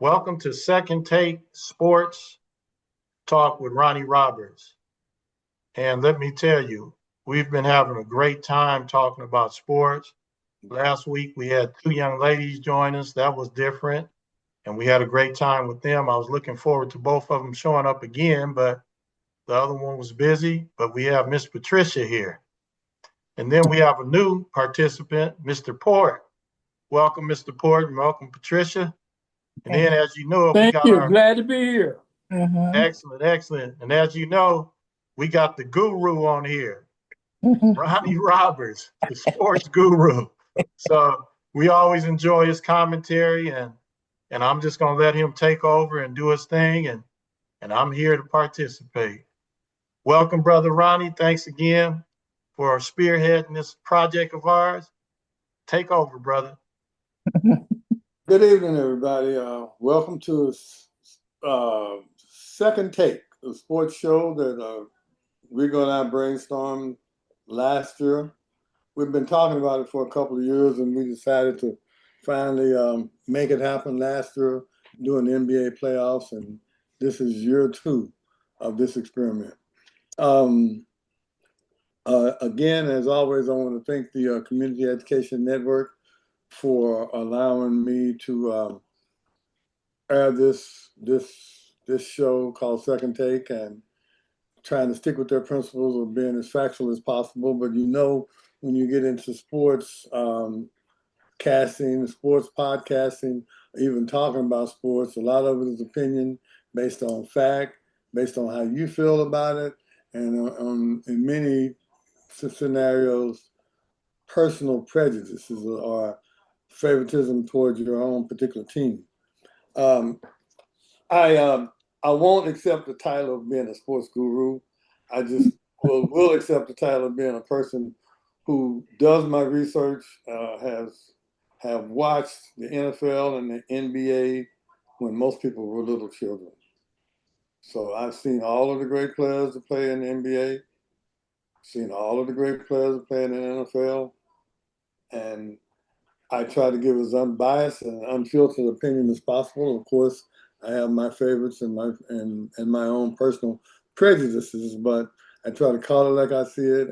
Welcome to Second Take Sports Talk with Ronnie Roberts. And let me tell you, we've been having a great time talking about sports. Last week we had two young ladies join us. That was different. And we had a great time with them. I was looking forward to both of them showing up again, but the other one was busy. But we have Miss Patricia here. And then we have a new participant, Mr.Port. Welcome, Mr. Port, and welcome, Patricia. And then, as you know, we Thank got you. our Glad to be here. excellent. And as you know, we got the guru on here, Ronnie Roberts, the sports guru. So we always enjoy his commentary, and I'm just gonna let him take over and do his thing, and I'm here to participate. Welcome, brother Ronnie. Thanks again for spearheading this project of ours. Take over, brother. Good evening, everybody. Welcome to Second Take, the sports show that Rigo and I brainstormed last year. We've been talking about it for a couple of years, and we decided to finally make it happen last year during the NBA playoffs, and this is year 2 of this experiment. Again, as always, I want to thank the Community Education Network for allowing me to air this show called Second Take, and trying to stick with their principles of being as factual as possible. But you know, when you get into sports casting, sports podcasting, even talking about sports, a lot of it is opinion based on fact, based on how you feel about it, and in many scenarios, personal prejudices or favoritism towards your own particular team. I won't accept the title of being a sports guru. I just will accept the title of being a person who does my research, have watched the NFL and the NBA when most people were little children. So I've seen all of the great players that play in the NBA, seen all of the great players that play in the NFL, and I try to give as unbiased and unfiltered opinion as possible. Of course, I have my favorites and my own personal prejudices, but I try to call it like I see it,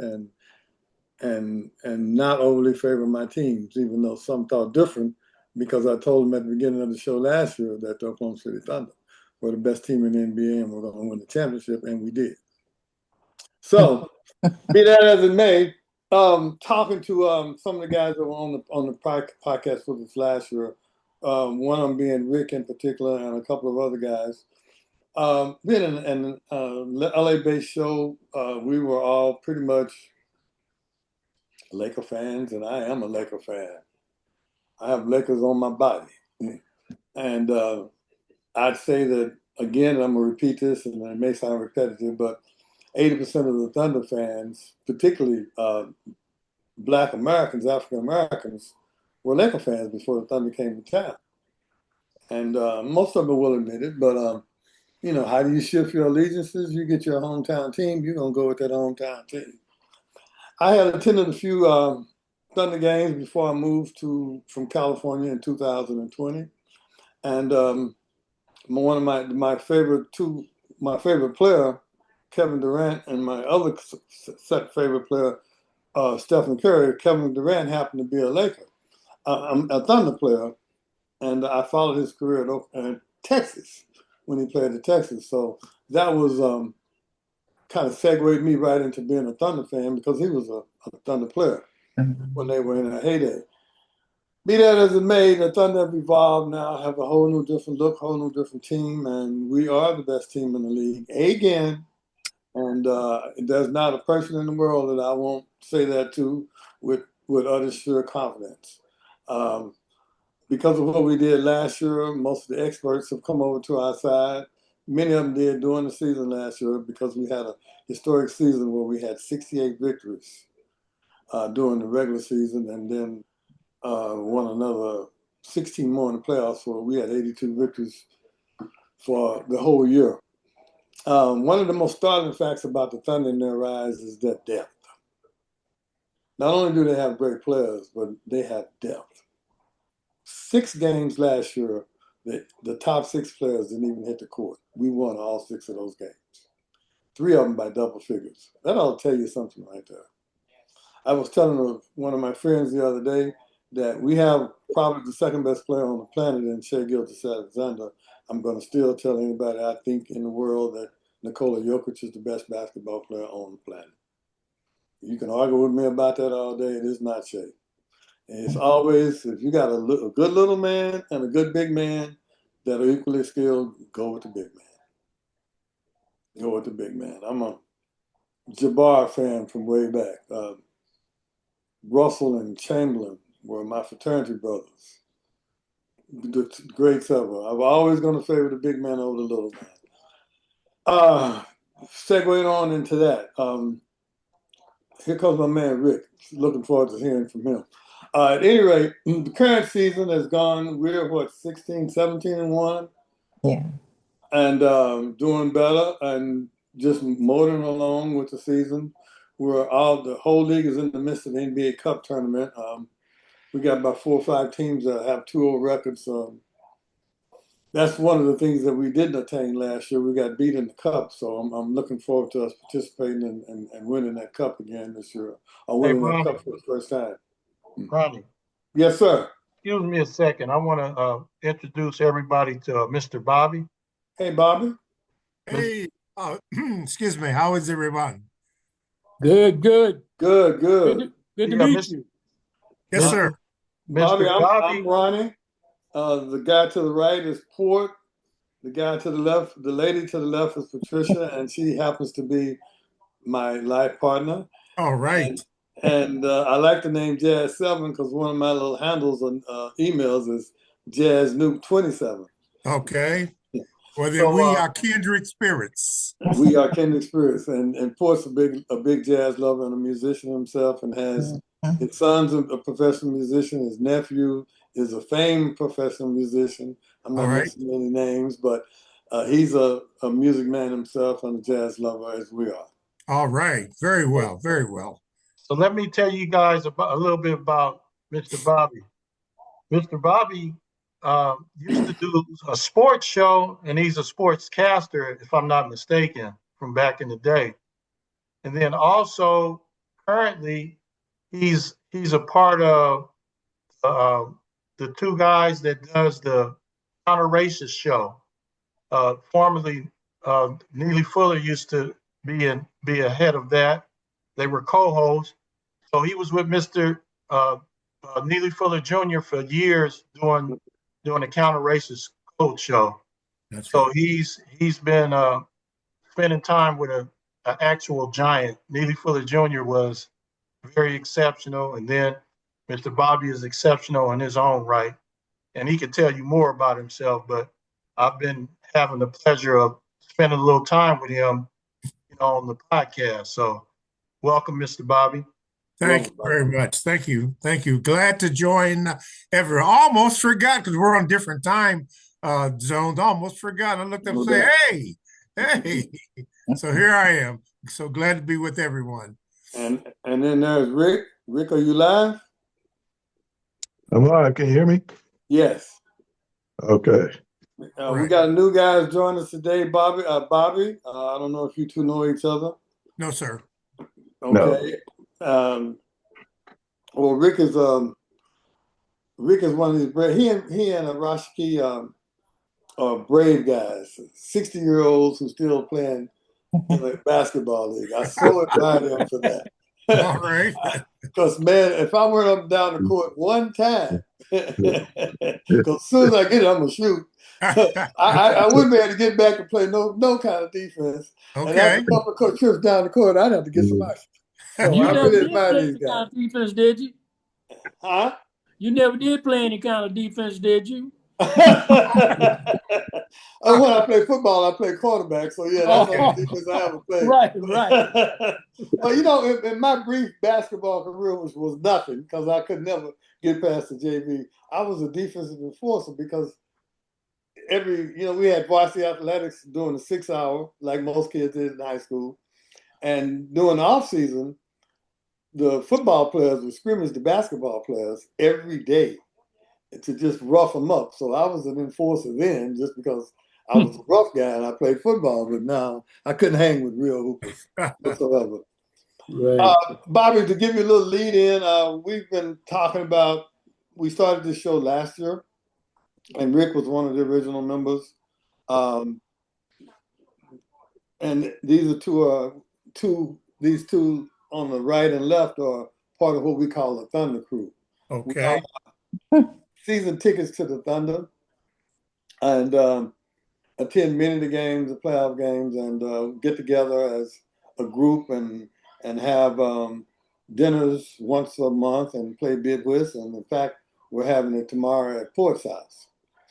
and not overly favor my teams, even though some thought different, because I told them at the beginning of the show last year that the Oklahoma City Thunder were the best team in the NBA and we're going to win the championship, and we did. So, be that as it may, talking to some of the guys that were on the podcast with us last year, one of them being Rick in particular, and a couple of other guys. Being an LA-based show, we were all pretty much Laker fans, and I am a Laker fan. I have Lakers on my body. And I'd say that, again, I'm going to repeat this, and it may sound repetitive, but 80% of the Thunder fans, particularly Black Americans, African Americans, were Laker fans before the Thunder came to town. And most of them will admit it, but you know, how do you shift your allegiances? You get your hometown team, you're going to go with that hometown team. I had attended a few Thunder games before I moved from California in 2020. And one of my favorite player, Kevin Durant, and my other favorite player, Stephen Curry. Kevin Durant happened to be a Laker, a Thunder player, and I followed his career at Texas when he played at Texas. So that was kind of segued me right into being a Thunder fan, because he was a Thunder player when they were in their heyday. Be that as it may, the Thunder have evolved now, have a whole new different look, whole new different team, and we are the best team in the league again. And there's not a person in the world that I won't say that to with utter sure confidence. Because of what we did last year, most of the experts have come over to our side. Many of them did during the season last year, because we had a historic season where we had 68 victories during the regular season, and then won another 16 more in the playoffs, so we had 82 victories for the whole year. One of the most startling facts about the Thunder in their rise is their depth. Not only do they have great players, but they have depth. 6 games last year, the top 6 players didn't even hit the court. We won all 6 of those games. 3 of them by double figures. That ought to tell you something right there. I was telling one of my friends the other day that we have probably the second best player on the planet in Shedeur Alexander. I'm going to still tell anybody I think in the world that Nikola Jokic is the best basketball player on the planet. You can argue with me about that all day. It is not Shea. And it's always, if you got a good little man and a good big man that are equally skilled, go with the big man. Go with the big man. I'm a Jabbar fan from way back. Russell and Chamberlain were my fraternity brothers. The greats ever. I'm always going to favor the big man over the little man. Segueing on into that. Here comes my man Rick. Looking forward to hearing from him. At any rate, the current season has gone, we're 16, 17 and 1? Yeah. And doing better and just motoring along with the season. The whole league is in the midst of the NBA Cup tournament. We got about 4 or 5 teams that have 2-0 records. That's one of the things that we didn't attain last year. We got beat in the cup, so I'm looking forward to us participating and winning that cup again this year. Or winning that cup for the first time. Ronnie. Yes, sir. Excuse me a second. I want to introduce everybody to Mr. Bobby. Hey, Bobby. Hey, excuse me. How is everyone? Good. Good. Good to meet you. Yes, sir. Bobby, Mr. Bobby. I'm Ronnie. The guy to the right is Port. The guy to the left, the lady to the left is Patricia, and she happens to be my life partner. All right. And I like the name Jazz 7 because one of my little handles on emails is Jazz Nuke 27. Okay. Well, then we are kindred spirits. We are kindred spirits, and Port's a big jazz lover and a musician himself, and has his son's a professional musician. His nephew is a famed professional musician. I'm not mentioning any names, but he's a music man himself and a jazz lover as we are. All right. Very well. Very well. So let me tell you guys a little bit about Mr. Bobby. Mr. Bobby used to do a sports show, and he's a sportscaster, if I'm not mistaken, from back in the day. And then also currently he's a part of the 2 guys that does the counter racist show. Formerly Neely Fuller used to be ahead of that. They were co-hosts. So he was with Mr. Neely Fuller Jr. for years doing a counter racist code show. That's so right. he's been spending time with an actual giant. Neely Fuller Jr. was very exceptional, and then Mr. Bobby is exceptional in his own right, and he can tell you more about himself. But I've been having the pleasure of spending a little time with him, on the podcast. So, welcome, Mr. Bobby. Thank you very much. Thank you. Thank you. Glad to join Almost forgot because we're on different time zones. Almost forgot. I looked up and said, hey. So here I am. So glad to be with everyone. And then there's Rick. Rick, are you live? I'm live. Can you hear me? Yes. Okay. We got a new guy joining us today, Bobby. Bobby, I don't know if you two know each other. No, sir. Okay. No. Well, Rick is one of these brave. He and Rashaki are brave guys, 60-year-olds who still playing in a basketball league. I so admire them for that. All right. Because man, if I went up and down the court one time, because as soon as I get it, I'm gonna shoot. I wouldn't be able to get back and play no kind of defense. Okay. And after a couple of trips down the court, I'd have to get some ice. So You I never really did admire play these any guys. kind of defense, did you? Huh? You never did play any kind of defense, did you? Oh, when I play football, I play quarterback. So yeah, that's the only defense I ever played. Right. Well, in my brief basketball career, which was nothing because I could never get past the JV, I was a defensive enforcer because we had varsity athletics during the 6 hour, like most kids did in high school. And during the off season, the football players would scrimmage the basketball players every day. to just rough them up. So I was an enforcer then, just because I was a rough guy and I played football. But now I couldn't hang with real hoopers whatsoever. Right. Bobby, to give you a little lead in, we've been talking about. We started this show last year, and Rick was one of the original members. Um, and these are these two on the right and left are part of what we call the Thunder Crew. We Okay. all season tickets to the Thunder, and attend many of the games, the playoff games, and get together as a group and have dinners once a month and play bidwists. And in fact, we're having it tomorrow at Port's house.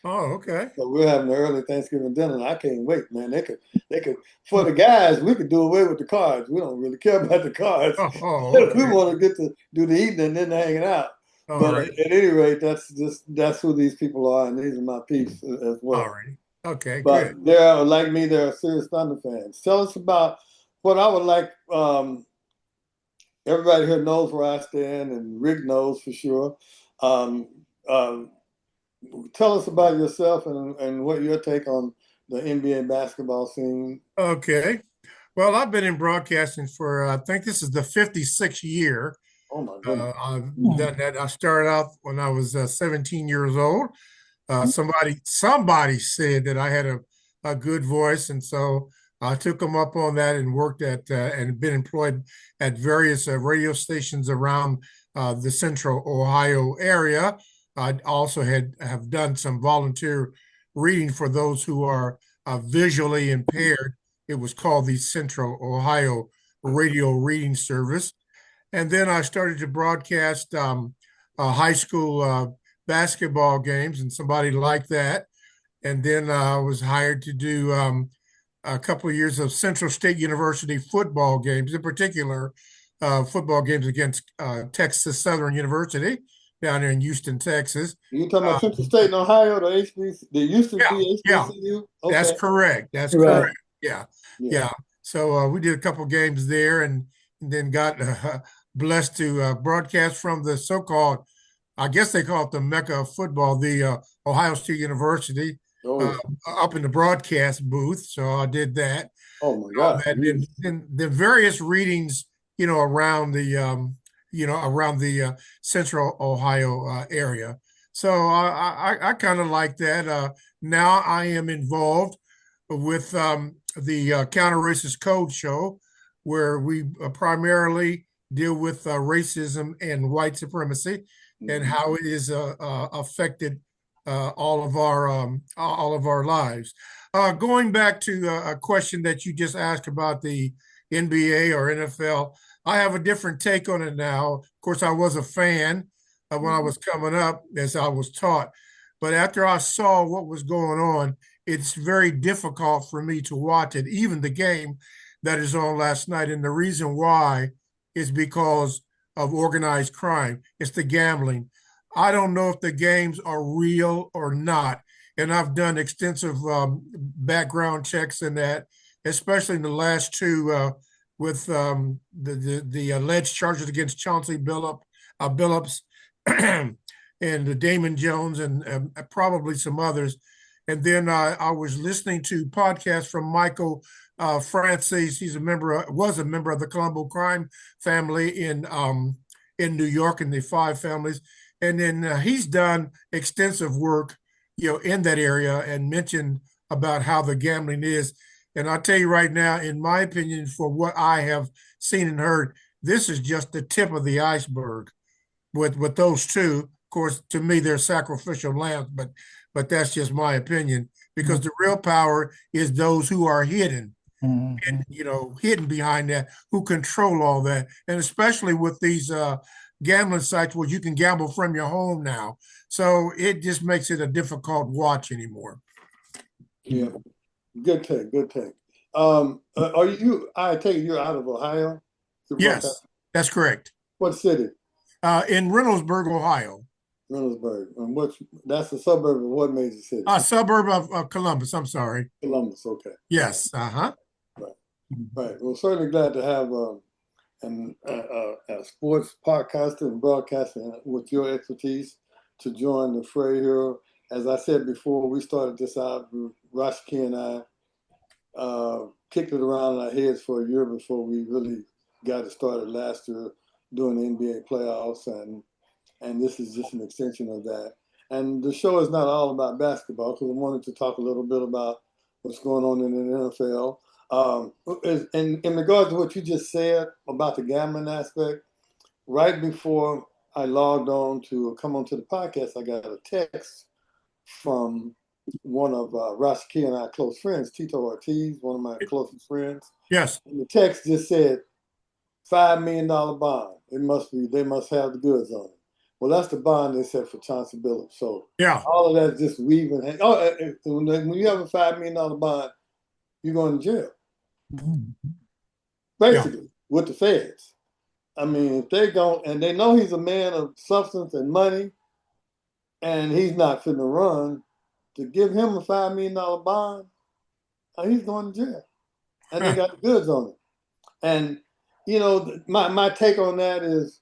Oh, okay. So we're having an early Thanksgiving dinner, and I can't wait, man. They could, for the guys, we could do away with the cards. We don't really care about the cards. Oh, We okay. want to get to do the eating and then the hanging out. All But right. at any rate, that's who these people are, and these are my peeps as well. All right. Okay, good. But they're like me, they're serious Thunder fans. Tell us about what I would like. Everybody here knows where I stand, and Rick knows for sure. Um, um, Tell us about yourself and what your take on the NBA basketball scene. Okay. Well, I've been in broadcasting for, I think this is the 56th year. Oh my goodness. I've done that. I started out when I was 17 years old. Somebody said that I had a good voice, and so I took them up on that and worked at and been employed at various radio stations around the Central Ohio area. I also have done some volunteer reading for those who are visually impaired. It was called the Central Ohio Radio Reading Service, and then I started to broadcast high school basketball games, and somebody liked that. And then I was hired to do a couple of years of Central State University football games, in particular, football games against Texas Southern University down there in Houston, Texas. You talking about Central State and Ohio, the HBC? They used to Yeah, be yeah, HBCU. that's Okay. correct. That's Right. correct. Yeah, Yeah. yeah. So we did a couple games there, and then got blessed to broadcast from the so-called, I guess they call it the Mecca of football, the Ohio State University, Oh, uh, up in the broadcast booth. So I did that. oh my God. And then the various readings, around around the Central Ohio area. So I kind of like that. Now I am involved with the Counter Racist Code Show, where we primarily deal with racism and white supremacy and how it is affected all of our lives. Going back to a question that you just asked about the NBA or NFL, I have a different take on it now. Of course, I was a fan when I was coming up, as I was taught. But after I saw what was going on, it's very difficult for me to watch it, even the game that is on last night. And the reason why is because of organized crime. It's the gambling. I don't know if the games are real or not. And I've done extensive background checks in that, especially in the last two with the alleged charges against Chauncey Billups and Damon Jones and probably some others. And then I was listening to podcasts from Michael Francis. He's was a member of the Colombo crime family in New York, in the five families. And then he's done extensive work, in that area, and mentioned about how the gambling is. And I'll tell you right now, in my opinion, for what I have seen and heard, this is just the tip of the iceberg with those two. Of course, to me, they're sacrificial lambs, but that's just my opinion, because the real power is those who are hidden. And hidden behind that, who control all that, and especially with these gambling sites where you can gamble from your home now, so it just makes it a difficult watch anymore. Yeah, good take, good take. Are you? I take it you're out of Ohio. Yes, that's correct. What city? In Reynoldsburg, Ohio. Reynoldsburg. And that's a suburb of what major city? A suburb of Columbus. I'm sorry. Columbus. Okay. Yes. Right. Right. Well, certainly glad to have a sports podcaster and broadcaster with your expertise. to join the fray here. As I said before, we started this out. Rashaki and I kicked it around in our heads for a year before we really got it started last year doing the NBA playoffs, and this is just an extension of that. And the show is not all about basketball because I wanted to talk a little bit about what's going on in the NFL. In regards to what you just said about the gambling aspect, right before I logged on to come onto the podcast, I got a text from one of Rashaki and our close friends, Tito Ortiz, one of my closest friends. Yes. And the text just said, $5 million bond. They must have the goods on it. Well, that's the bond they set for Chauncey Billups. So yeah, all of that's just weaving. When you have a $5 million bond, you're going to jail. Basically, with the feds. I mean, if they go and they know he's a man of substance and money, and he's not finna run, to give him a $5 million bond, he's going to jail. And they got the goods on it. And, you know, my take on that is,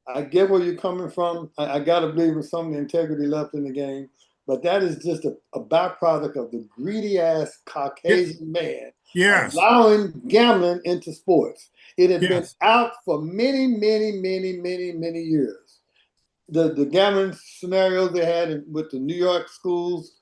I get where you're coming from. I got to believe in some of the integrity left in the game. But that is just a byproduct of the greedy-ass Caucasian man allowing gambling into sports. It had been out for many, many, many, many, many years. The gambling scenarios they had with the New York schools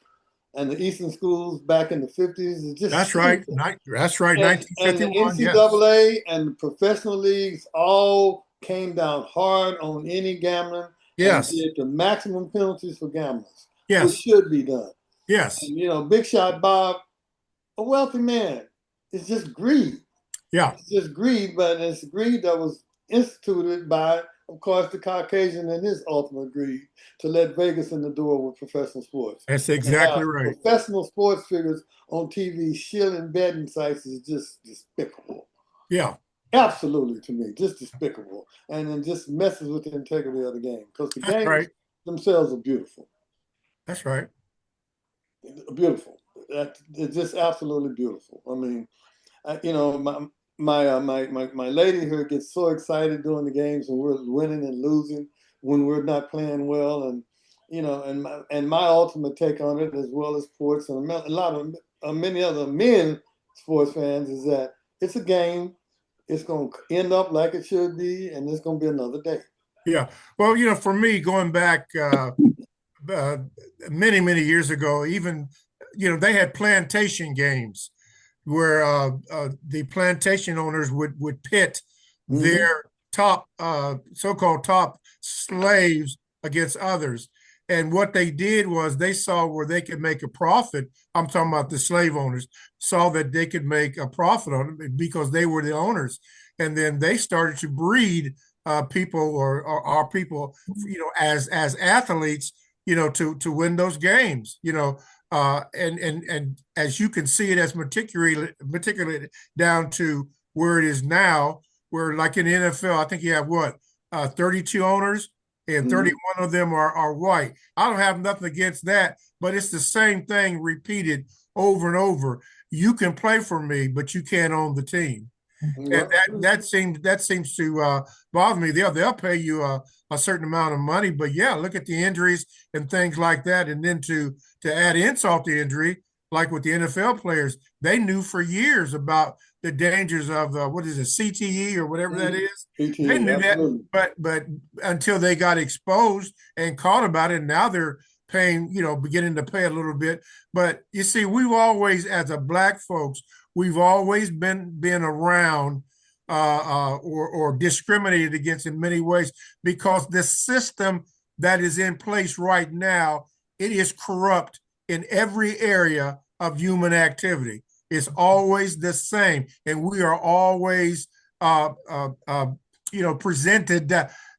and the Eastern schools back in the 50s is just That's right. That's right. And 1951. the NCAA and the professional leagues all came down hard on any gambling and did the maximum penalties for gamblers, which should be done. Yes. And, you know, Big Shot Bob, a wealthy man, it's just greed. Yeah. It's just greed, but it's greed that was instituted by, of course, the Caucasian and his ultimate greed to let Vegas in the door with professional sports. That's exactly right. Professional sports figures on TV shilling betting sites is just despicable. Yeah. Absolutely, to me, just despicable. And then just messes with the integrity of the game because the games themselves are beautiful. That's right. Beautiful. It's just absolutely beautiful. I mean, you know, my lady here gets so excited during the games when we're winning and losing, when we're not playing well, and you know, and my ultimate take on it, as well as sports and a lot of many other men sports fans, is that it's a game. It's going to end up like it should be, and it's going to be another day. Yeah. Well, you know, for me, going back many, many years ago, even, you know, they had plantation games where the plantation owners would pit their top, so-called top slaves against others. And what they did was they saw where they could make a profit. I'm talking about the slave owners, saw that they could make a profit on it because they were the owners. And then they started to breed people or our people, you know, as athletes, you know, to win those games, you know. And as you can see it as particularly down to where it is now, where like in the NFL, I think you have 32 owners and 31 of them are white. I don't have nothing against that, but it's the same thing repeated over and over. You can play for me, but you can't own the team. And that seems to bother me. They'll pay you a certain amount of money, but yeah, look at the injuries and things like that. And then to add insult to injury, like with the NFL players, they knew for years about the dangers of what is it, CTE or whatever that is. CTE, they knew absolutely. that, but until they got exposed and caught about it, and now they're paying, you know, beginning to pay a little bit. But you see, we've always, as a Black folks, we've always been around or discriminated against in many ways because the system that is in place right now, it is corrupt in every area of human activity. It's always the same, and we are always, you know, presented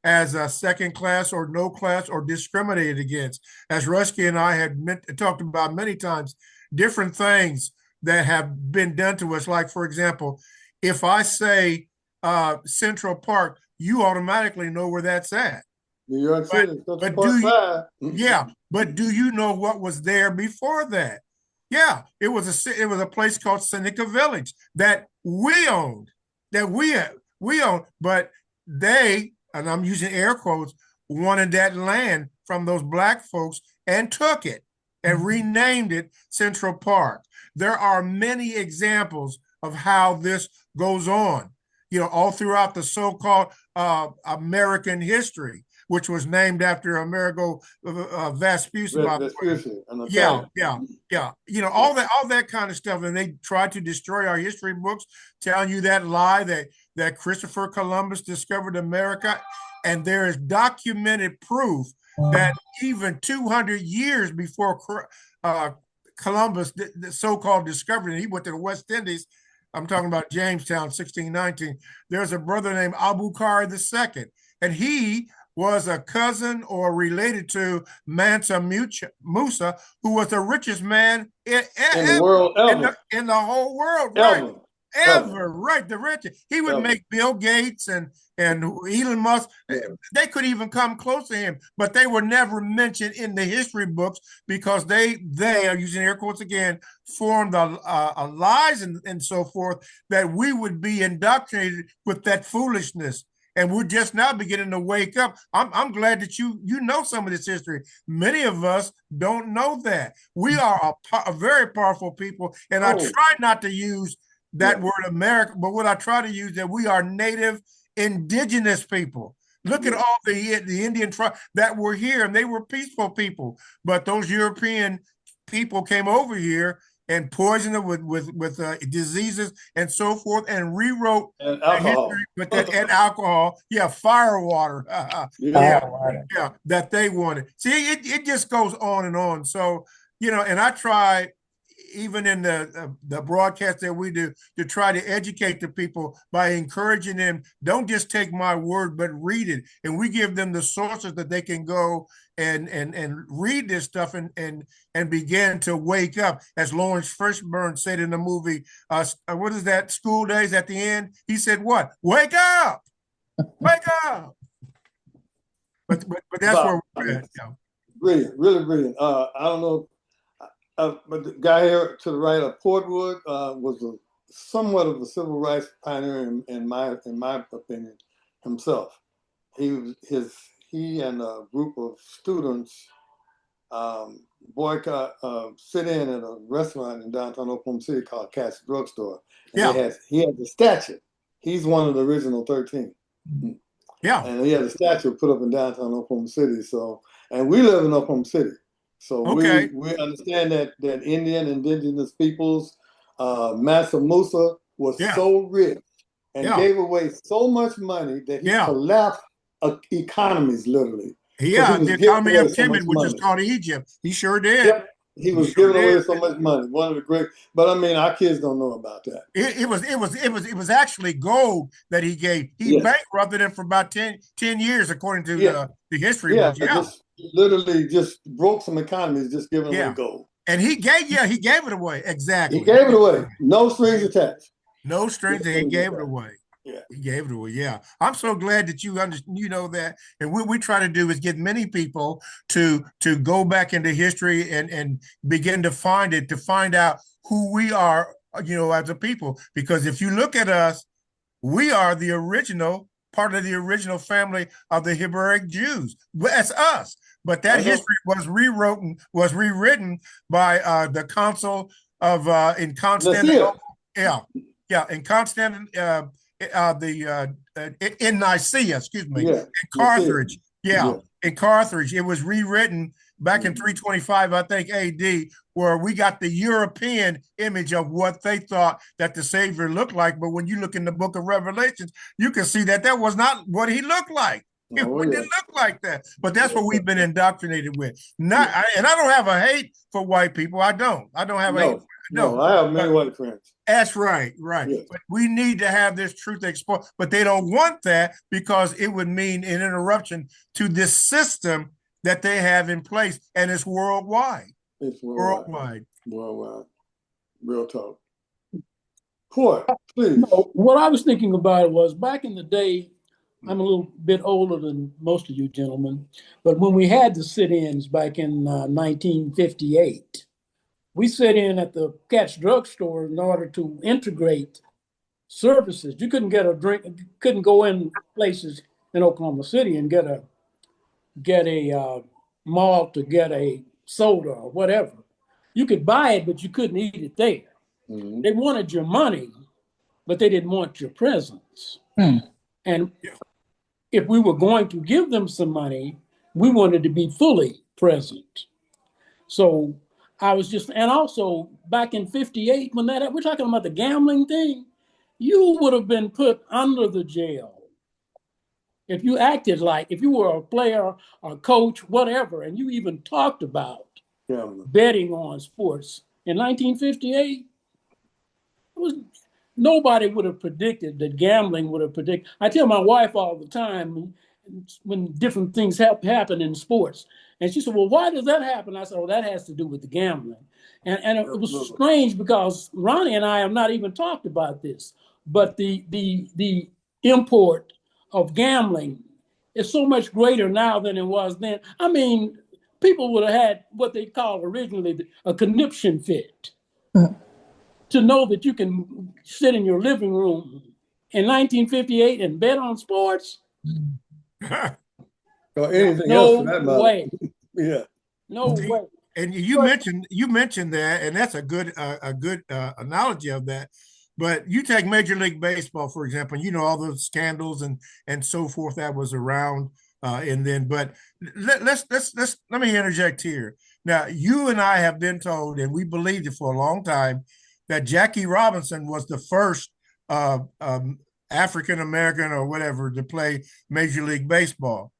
as a second class or no class or discriminated against. As Rusky and I had talked about many times, different things that have been done to us. Like, for example, if I say Central Park, you automatically know where that's at. New York City, but do you know what was there before that? Yeah, it was a place called Seneca Village that we owned, but they, and I'm using air quotes, wanted that land from those black folks and took it and renamed it Central Park. There are many examples of how this goes on, all throughout the so-called American history, which was named after Amerigo Vespucci. Vespucci, Yeah. All that kind of stuff, and they tried to destroy our history books, telling you that lie that Christopher Columbus discovered America, and there is documented proof that even 200 years before Columbus, the so-called discovery, and he went to the West Indies. I'm talking about Jamestown, 1619. There's a brother named Abukar II, and he was a cousin or related to Mansa Musa, who was the richest man in the world ever. In the whole world, right? Ever, right? The richest. He would make Bill Gates and Elon Musk. They could even come close to him, but they were never mentioned in the history books because they are using air quotes again, formed lies and so forth that we would be indoctrinated with that foolishness. And we're just now beginning to wake up. I'm glad that you know some of this history. Many of us don't know that. We are a very powerful people, and I try not to use that word America, but what I try to use that we are native indigenous people. Look at all the Indian tribes that were here, and they were peaceful people. But those European people came over here and poisoned it with diseases and so forth, and rewrote and alcohol. With that and alcohol, fire water, that they wanted. See, it just goes on and on. So and I try, even in the broadcast that we do, to try to educate the people by encouraging them, don't just take my word, but read it. And we give them the sources that they can go and read this stuff and begin to wake up. As Lawrence Fishburne said in the movie, what is that, School Days, at the end? He said, what? Wake up! Wake up! But that's where we're at. Brilliant, really brilliant. I don't know. But the guy here to the right of Portwood was somewhat of a civil rights pioneer in my opinion himself. He and a group of students sit in at a restaurant in downtown Oklahoma City called Cat's Drugstore. And he had the statue. He's one of the original 13. Yeah. And he had a statue put up in downtown Oklahoma City. So, and we live in Oklahoma City. So we understand that indigenous peoples, Mansa Musa was so rich and gave away so much money that he collapsed economies, literally. The economy of Kemet, which is called Egypt. He sure did. Yep. He was giving away so much money. One of the great, but I mean, our kids don't know about that. It was actually gold that he gave. He bankrupted him for about 10 years, according to the history books. Just literally just broke some economies, just giving away gold. And he gave it away. Exactly. He gave it away. No strings attached. No strings. He gave it away. Yeah. He gave it away. Yeah. I'm so glad that you know that. And what we try to do is get many people to go back into history and begin to find out who we are, as a people. Because if you look at us, we are the original part of the original family of the Hebraic Jews. That's us. But that history was rewritten by the Council of in Constantinople. In Constantinople. In Nicaea, excuse me, in Carthage, in Carthage, it was rewritten back in 325, I think, AD, where we got the European image of what they thought that the Savior looked like. But when you look in the book of Revelations, you can see that was not what he looked like. It didn't look like that. But that's what we've been indoctrinated with. And I don't have a hate for white people. I don't have a hate. No, I have many white friends. That's right. Yes. But we need to have this truth exposed. But they don't want that because it would mean an interruption to this system that they have in place, and it's worldwide. It's worldwide. Real talk. Port, please. No, what I was thinking about was back in the day. I'm a little bit older than most of you gentlemen, but when we had the sit-ins back in 1958. We sit in at the Cat's Drugstore in order to integrate services. You couldn't get a drink, couldn't go in places in Oklahoma City and get a mall to get a soda or whatever. You could buy it, but you couldn't eat it there. Mhm. They wanted your money, but they didn't want your presence. And if we were going to give them some money, we wanted to be fully present. So I was just, and also back in 58, when we're talking about the gambling thing, you would have been put under the jail if you acted like, if you were a player or coach, whatever, and you even talked about betting on sports. In 1958, it was, nobody would have predicted that gambling would have predicted. I tell my wife all the time when different things happen in sports. And she said, well, why does that happen? I said, well, that has to do with the gambling. And it was strange because Ronnie and I have not even talked about this, but the import of gambling is so much greater now than it was then. I mean, people would have had what they called originally a conniption fit. To know that you can sit in your living room in 1958 and bet on sports? Or anything No else for that matter. way. Yeah. No way. And you mentioned that, and that's a good analogy of that. But you take Major League Baseball, for example, you know, all the scandals and so forth that was around, and then. But let me interject here. Now, you and I have been told, and we believed it for a long time, that Jackie Robinson was the first African American or whatever to play Major League Baseball.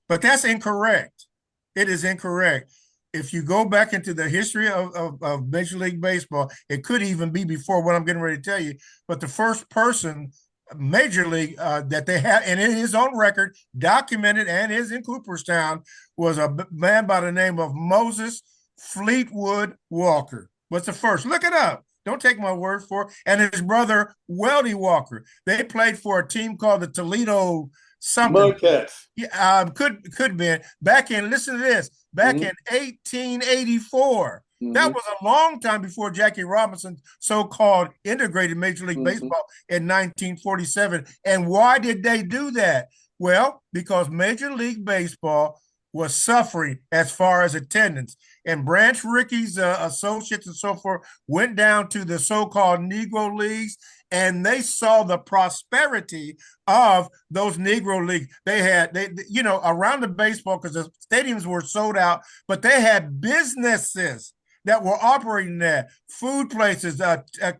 But that's incorrect. It is incorrect. If you go back into the history of Major League Baseball, it could even be before what I'm getting ready to tell you. But the first person, Major League, that they had, and it is on record, documented, and is in Cooperstown, was a man by the name of Moses Fleetwood Walker. What's the first? Look it up. Don't take my word for it. And his brother, Weldy Walker. They played for a team called the Toledo something. Mudcats. Yeah, could be. Back in, listen to this, back in 1884. That was a long time before Jackie Robinson's so-called integrated Major League Baseball in 1947. And why did they do that? Well, because Major League Baseball was suffering as far as attendance. And Branch Rickey's associates and so forth went down to the so-called Negro Leagues, and they saw the prosperity of those Negro Leagues. They around the baseball, because the stadiums were sold out, but they had businesses that were operating there, food places,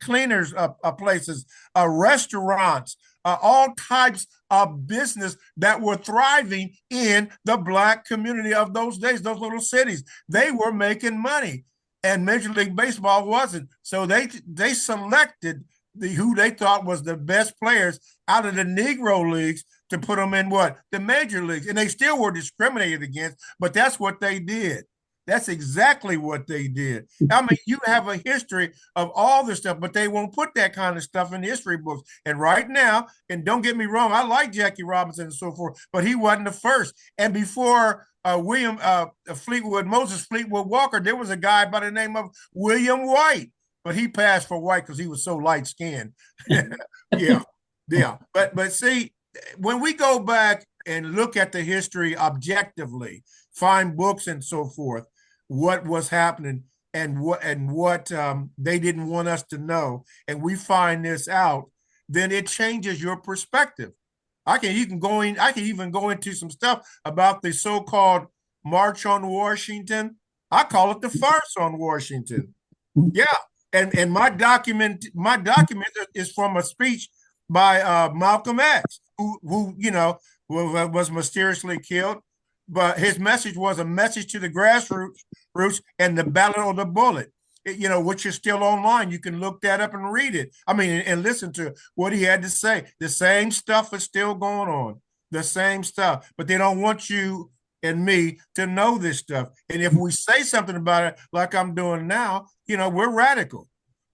cleaners places, restaurants, all types of business that were thriving in the Black community of those days, those little cities. They were making money, and Major League Baseball wasn't. So they selected who they thought was the best players out of the Negro Leagues to put them in the Major Leagues. And they still were discriminated against, but that's what they did. That's exactly what they did. I mean, you have a history of all this stuff, but they won't put that kind of stuff in history books. And right now, and don't get me wrong, I like Jackie Robinson and so forth, but he wasn't the first. And before Moses Fleetwood Walker, there was a guy by the name of William White, but he passed for white because he was so light-skinned. Yeah. But see, when we go back and look at the history objectively, find books and so forth, what was happening and what they didn't want us to know, and we find this out, then it changes your perspective. I can even go into some stuff about the so-called March on Washington. I call it the farce on Washington. Yeah. And my document is from a speech by Malcolm X, who was mysteriously killed. But his message was a message to the grassroots and the battle of the bullet, which is still online. You can look that up and read it. I mean, and listen to what he had to say. The same stuff is still going on, the same stuff, but they don't want you and me to know this stuff. And if we say something about it, like I'm doing now, we're radical.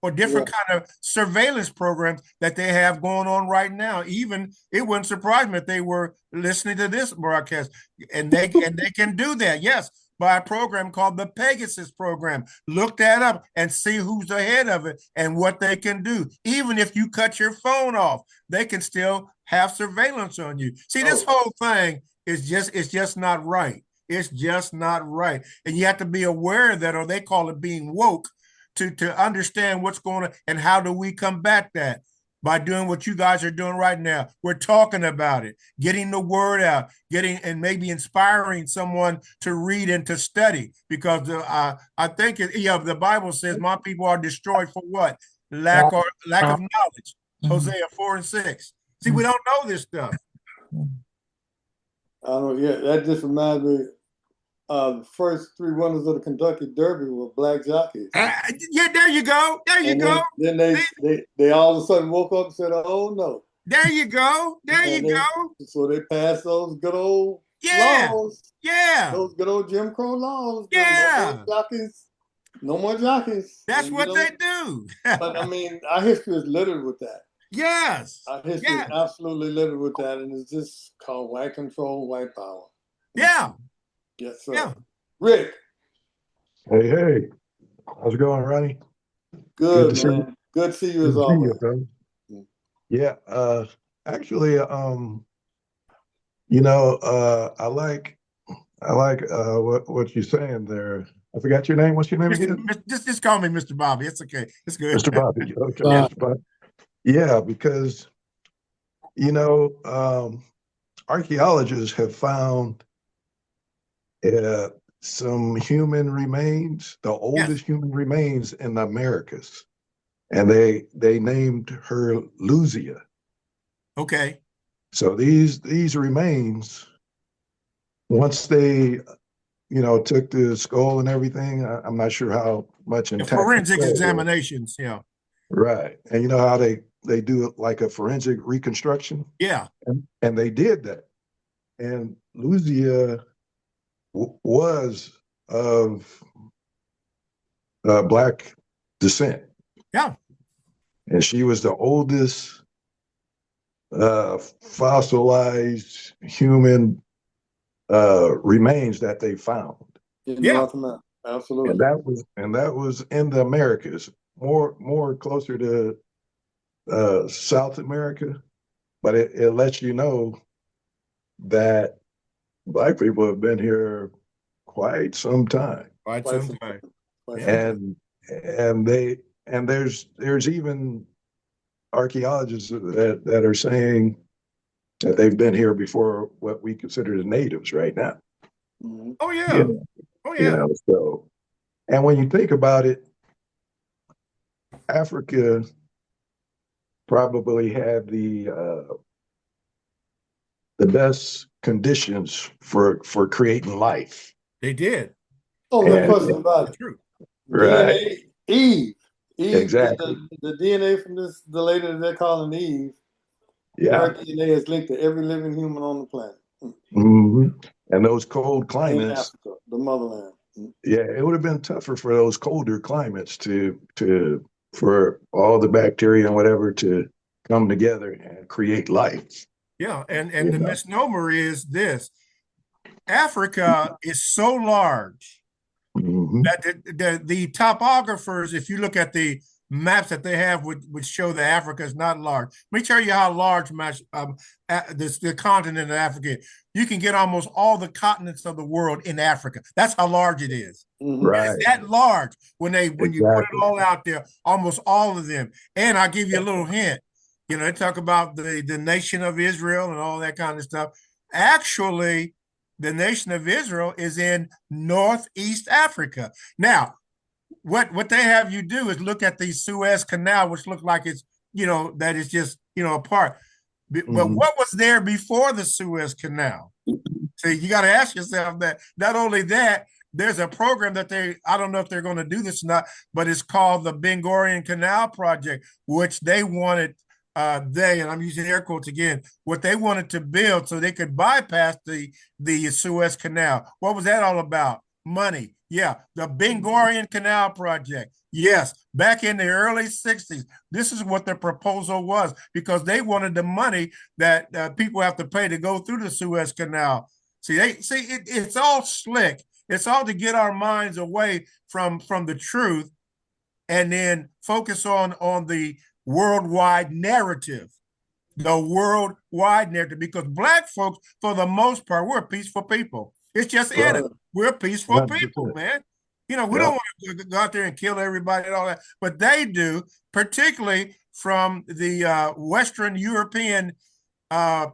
Or different kind of surveillance programs that they have going on right now. Even it wouldn't surprise me if they were listening to this broadcast, and they can do that. Yes, by a program called the Pegasus program. Look that up and see who's ahead of it and what they can do. Even if you cut your phone off, they can still have surveillance on you. See, this whole thing is just not right. It's just not right. And you have to be aware of that, or they call it being woke, to understand what's going on and how do we combat that by doing what you guys are doing right now. We're talking about it, getting the word out, getting and maybe inspiring someone to read and to study, because I think the Bible says my people are destroyed for what? Lack of knowledge. Hosea 4:6. See, we don't know this stuff. I don't. Yeah, that just reminds me. The first three winners of the Kentucky Derby were black jockeys. Yeah, there you go. There you And go. then they all of a sudden woke up and said, "Oh no!" There you go. There you go. So they passed those good old laws. Yeah. Those good old Jim Crow laws. Yeah. No more jockeys. No more jockeys. That's what they do. But I mean, our history is littered with that. Yes. Our history is absolutely littered with that, and it's just called white control, white power. Yeah. Yes, sir. Yeah. Rick. Hey. How's it going, Ronnie? Good, man. Good to see you as always. Yeah. Actually, I like what you're saying there. I forgot your name. What's your name again? Just call me Mr. Bobby. It's okay. It's good. Mr. Bobby. Okay, Mr. Bobby. Yeah, because archaeologists have found some human remains, the oldest human remains in the Americas, and they named her Luzia. Okay. So these remains, once they took the skull and everything, I'm not sure how much intact. Forensic examinations, yeah. Right, and you know how they do it like a forensic reconstruction. Yeah, and they did that, and Luzia was of black descent. Yeah. And she was the oldest fossilized human remains that they found. In North America. Absolutely. And that was in the Americas, more closer to South America, but it lets you know that Black people have been here quite some time. Quite some time. And there's even archaeologists that are saying that they've been here before what we consider the natives right now. Mm-hmm. Oh yeah. Oh yeah. So, and when you think about it, Africa probably had the best conditions for creating life. They did. Oh, no question about it. True. Right. Eve. Exactly. The DNA from the lady that they're calling Eve. Yeah. Her DNA is linked to every living human on the planet. Mm-hmm. And those cold climates. In Africa, the motherland. Yeah, it would have been tougher for those colder climates for all the bacteria and whatever to come together and create life. Yeah, and the misnomer is this: Africa is so large that the topographers, if you look at the maps that they have, would show that Africa is not large. Let me tell you how large the continent of Africa is. You can get almost all the continents of the world in Africa. That's how large it is. Right. It's that large when you put it all out there, almost all of them. And I'll give you a little hint. They talk about the nation of Israel and all that kind of stuff. Actually, the nation of Israel is in Northeast Africa. Now, what they have you do is look at the Suez Canal, which looks like it's, that is just, apart. But what was there before the Suez Canal? So you got to ask yourself that. Not only that, there's a program that I don't know if they're going to do this or not, but it's called the Ben Gurion Canal Project, which they wanted, and I'm using air quotes again, what they wanted to build so they could bypass the Suez Canal. What was that all about? Money. Yeah, the Ben Gurion Canal Project. Yes, back in the early 60s, this is what the proposal was, because they wanted the money that people have to pay to go through the Suez Canal. It's all slick. It's all to get our minds away from the truth and then focus on the worldwide narrative. The worldwide narrative, because Black folks, for the most part, we're peaceful people. It's just in Right. it. We're peaceful people, 100%. man. You know, we Yeah. don't want to go out there and kill everybody and all that, but they do, particularly from the Western European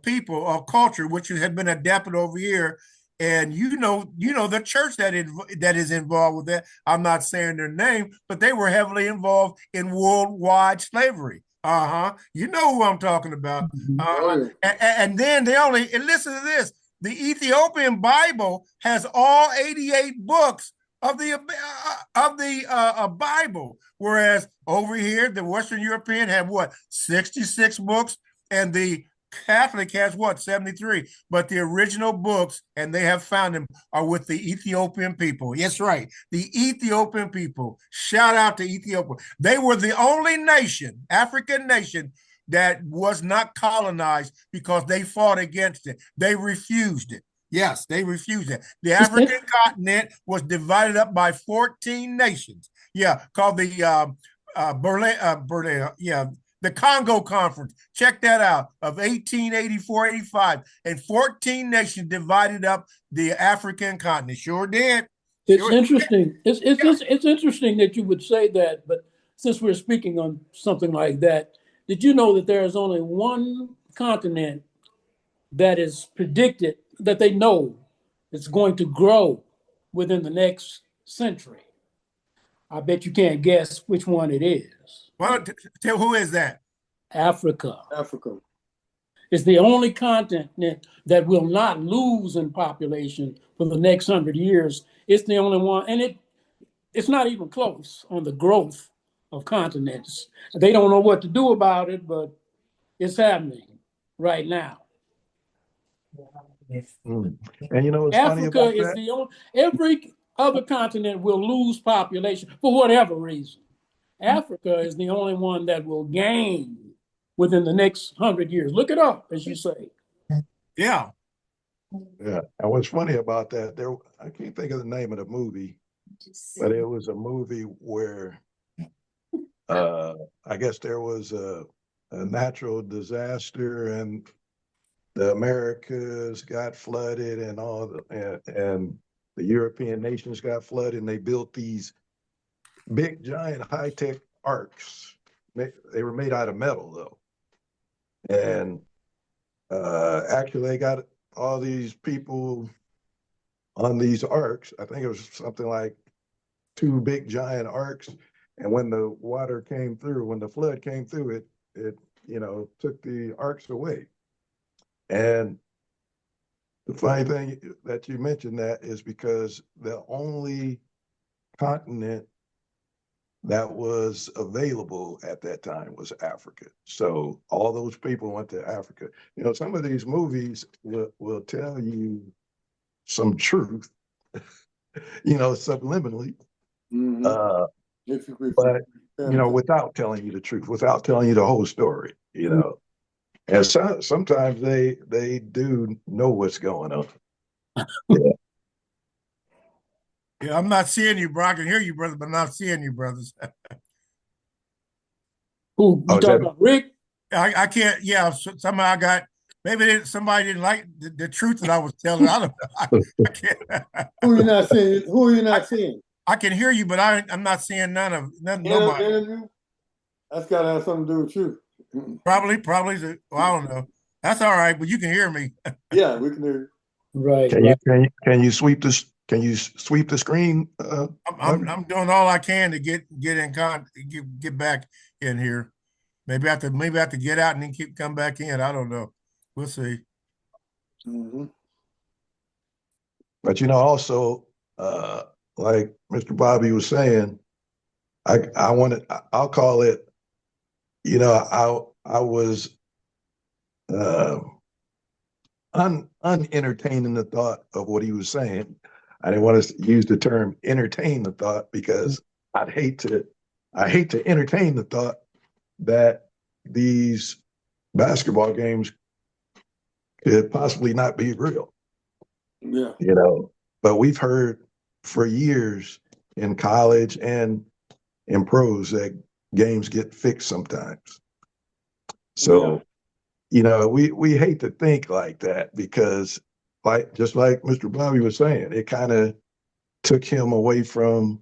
people or culture, which had been adapted over here. And the church that is involved with that. I'm not saying their name, but they were heavily involved in worldwide slavery. You know who I'm talking about. Oh, yeah. And then and listen to this: the Ethiopian Bible has all 88 books of the Bible, whereas over here the Western European have what 66 books, and the Catholic has what 73, but the original books, and they have found them, are with the Ethiopian people. Yes, right, the Ethiopian people. Shout out to Ethiopia. They were the only nation, African nation, that was not colonized because they fought against it. They refused it. Yes, they refused it. The African continent was divided up by 14 nations. Yeah, called the Berlin, the Congo Conference. Check that out, of 1884-85, and 14 nations divided up the African continent. Sure did. It's interesting. It's interesting that you would say that, but since we're speaking on something like that, did you know that there is only one continent that is predicted that they know it's going to grow within the next century? I bet you can't guess which one it is. Well, tell who is that? Africa. Africa. It's the only continent that will not lose in population for the next 100 years. It's the only one, and it's not even close on the growth of continents. They don't know what to do about it, but it's happening right now. Mm. And you know what's funny Africa about is that? the only, every other continent will lose population for whatever reason. Africa is the only one that will gain within the next 100 years. Look it up, as you say. Yeah. Yeah. And what's funny about that, I can't think of the name of the movie, but it was a movie where I guess there was a natural disaster and the Americas got flooded and and the European nations got flooded, and they built these big giant high-tech arcs. They were made out of metal though. And actually they got all these people on these arcs. I think it was something like two big giant arcs. And when the water came through, when the flood came through, it took the arcs away. And the funny thing that you mentioned that is because the only continent that was available at that time was Africa. So all those people went to Africa. You know, some of these movies will tell you some truth, subliminally, Mm-hmm. but without telling you the truth, without telling you the whole story, And sometimes they do know what's going on. Yeah. Yeah, I'm not seeing you, bro. I can hear you, brother, but I'm not seeing you, brothers. Who you talking about, Rick? I can't. Yeah, somehow I got. Maybe somebody didn't like the truth that I was telling. I don't know. I can't. Who you not seeing? Who are you not seeing? I can hear you, but I'm not seeing nobody. Interview? That's got to have something to do with you. Probably. Well, I don't know. That's all right, but you can hear me. Yeah, we can hear you. Right. Can you sweep this? Can you sweep the screen? I'm doing all I can to get get back in here. Maybe I have to get out and then come back in. I don't know. We'll see. Mm-hmm. But also, like Mr. Bobby was saying, I'll call it. I was unentertaining the thought of what he was saying. I didn't want to use the term entertain the thought because I hate to entertain the thought that these basketball games could possibly not be real. Yeah. But we've heard for years in college and in pros that games get fixed sometimes. So, we hate to think like that because just like Mr. Bobby was saying, it kind of took him away from,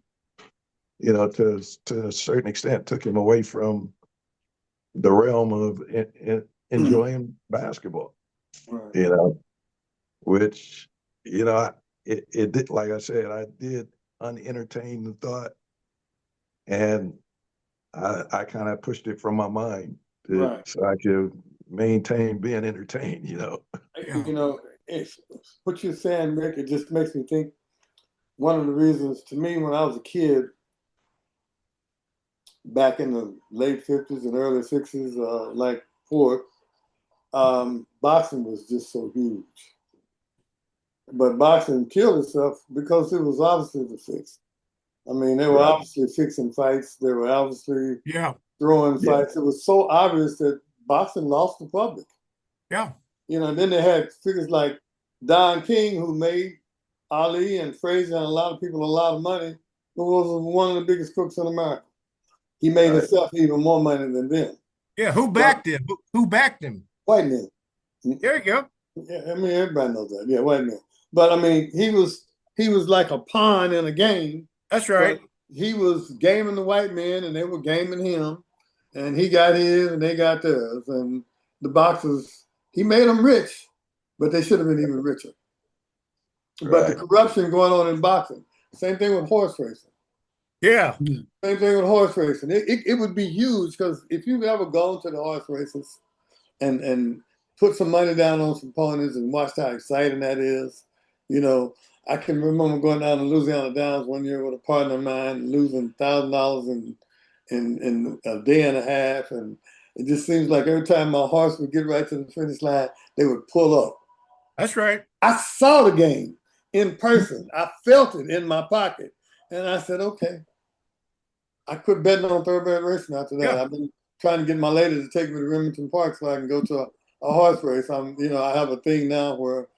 to a certain extent, took him away from the realm of enjoying basketball, Right. Which, it did, like I said, I did unentertain the thought, and I kind of pushed it from my mind Right. so I could maintain being entertained, Yeah. It's what you're saying, Rick. It just makes me think. One of the reasons to me when I was a kid, back in the late '50s and early '60s, like Ford, boxing was just so huge. But boxing killed itself because it was obviously the fix. I mean, they were Right. obviously fixing fights. They were obviously Yeah. throwing Yeah. fights. It was so obvious that boxing lost the public. Yeah. And then they had figures like Don King, who made Ali and Frazier and a lot of people a lot of money, who was one of the biggest crooks in America. He made Right. himself even more money than them. Yeah. Who backed him? Who backed him? White men. There you go. Yeah, I mean, everybody knows that. Yeah, white men. But I mean, he was like a pawn in a game, That's but right. he was gaming the white men and they were gaming him, and he got his and they got theirs. And the boxers, he made them rich, but they should have been even richer. But the Right. corruption going on in boxing, same thing with horse racing. Yeah. Same thing with horse racing. It would be huge because if you've ever gone to the horse races and put some money down on some ponies and watched how exciting that is, I can remember going down to Louisiana Downs one year with a partner of mine and losing $1,000 in a day and a half, and it just seems like every time my horse would get right to the finish line, they would pull up. That's right. I saw the game in person. I felt it in my pocket. And I said, okay. I quit betting on thoroughbred racing after that. Yeah. I've been trying to get my lady to take me to Remington Park so I can go to a horse race. I have a thing now where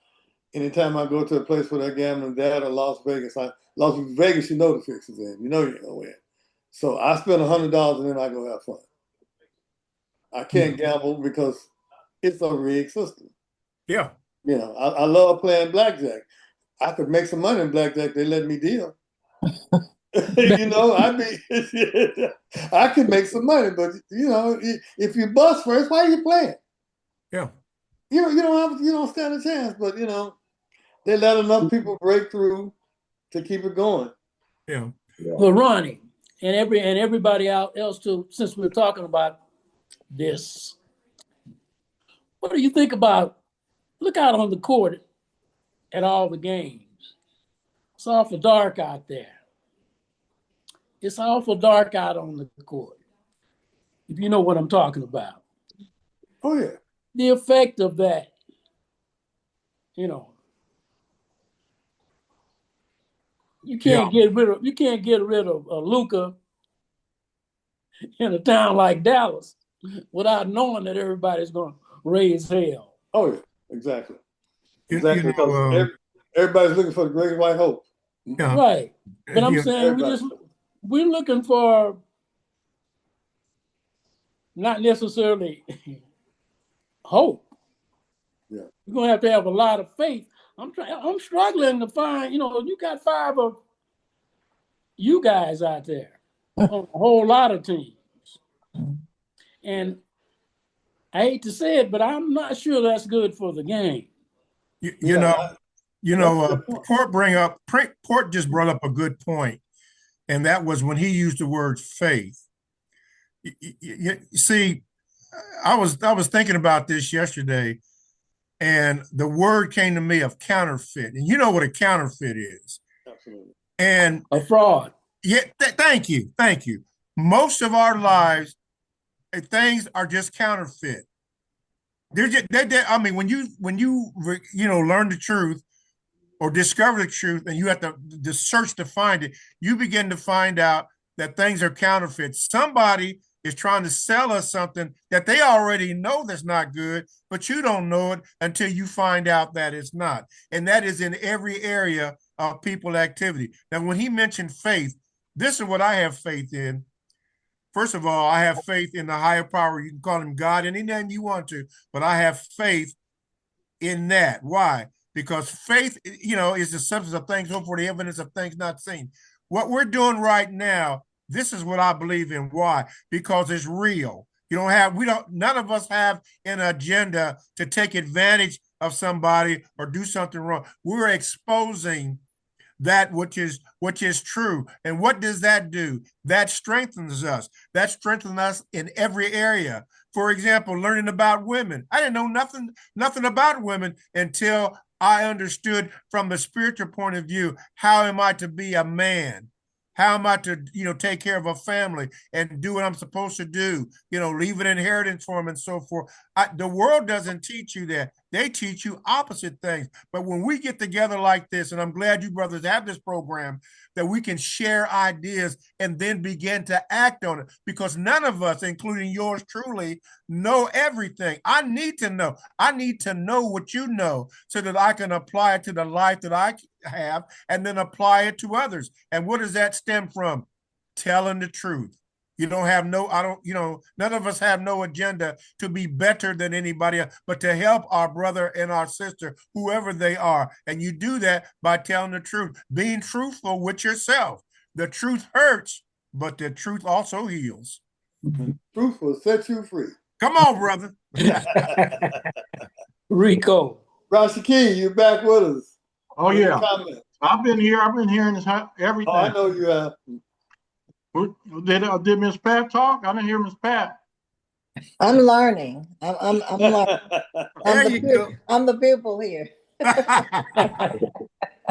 anytime I go to a place where they're gambling, that or Las Vegas, Las Vegas, the fix is in. You know you're gonna win. So I spend $100 and then I go have fun. I can't gamble because it's a rigged system. Yeah. I love playing blackjack. I could make some money in blackjack. They let me deal. I mean, I could make some money, but if you bust first, why are you playing? Yeah. You don't stand a chance. But they let enough people break through to keep it going. Yeah. Well, Ronnie and everybody else too, since we're talking about this, what do you think about? Look out on the court at all the games. It's awful dark out there. It's awful dark out on the court. If you know what I'm talking about. Oh yeah. The effect of that, you know. You can't get rid of Luca in a town like Dallas without knowing that everybody's going to raise hell. Oh yeah. Exactly. You Exactly. Because everybody's looking for the great white hope. yeah. Right. But I'm Yeah. saying we're looking for not necessarily hope. Yeah. You're gonna have to have a lot of faith. I'm struggling to find. You got 5 of you guys out there on a whole lot of teams, and I hate to say it, but I'm not sure that's good for the game. Port just brought up a good point, and that was when he used the word faith. You see, I was thinking about this yesterday, and the word came to me of counterfeit, and you know what a counterfeit is. Absolutely. And A fraud. yeah, thank you. Most of our lives, things are just counterfeit. They're just, I mean, when you learn the truth or discover the truth, and you have to search to find it, you begin to find out that things are counterfeit. Somebody is trying to sell us something that they already know that's not good, but you don't know it until you find out that it's not. And that is in every area of people activity. Now, when he mentioned faith, this is what I have faith in. First of all, I have faith in the higher power. You can call him God, any name you want to, but I have faith in that. Why? because faith, is the substance of things hoped for, the evidence of things not seen. What we're doing right now, this is what I believe in. Why? Because it's real. None of us have an agenda to take advantage of somebody or do something wrong. We're exposing that which is true. And what does that do? That strengthens us. That strengthens us in every area. For example, learning about women. I didn't know nothing about women until I understood from the spiritual point of view, how am I to be a man? How am I to, take care of a family and do what I'm supposed to do? Leave an inheritance for them and so forth. The world doesn't teach you that. They teach you opposite things. But when we get together like this, and I'm glad you brothers have this program, that we can share ideas and then begin to act on it, because none of us, including yours truly, know everything. I need to know. I need to know what you know so that I can apply it to the life that I have and then apply it to others. And what does that stem from? Telling the truth. None of us have no agenda to be better than anybody else, but to help our brother and our sister, whoever they are. And you do that by telling the truth, being truthful with yourself. The truth hurts, but the truth also heals. Truth will set you free. Come on, brother. Rico. Rashaki, you back with us. Oh, Any yeah. comments? I've been hearing this everything. Oh, I know you have. Did Miss Pat talk? I didn't hear Miss Pat. I'm learning. I'm learning. There you go. I'm the pupil here.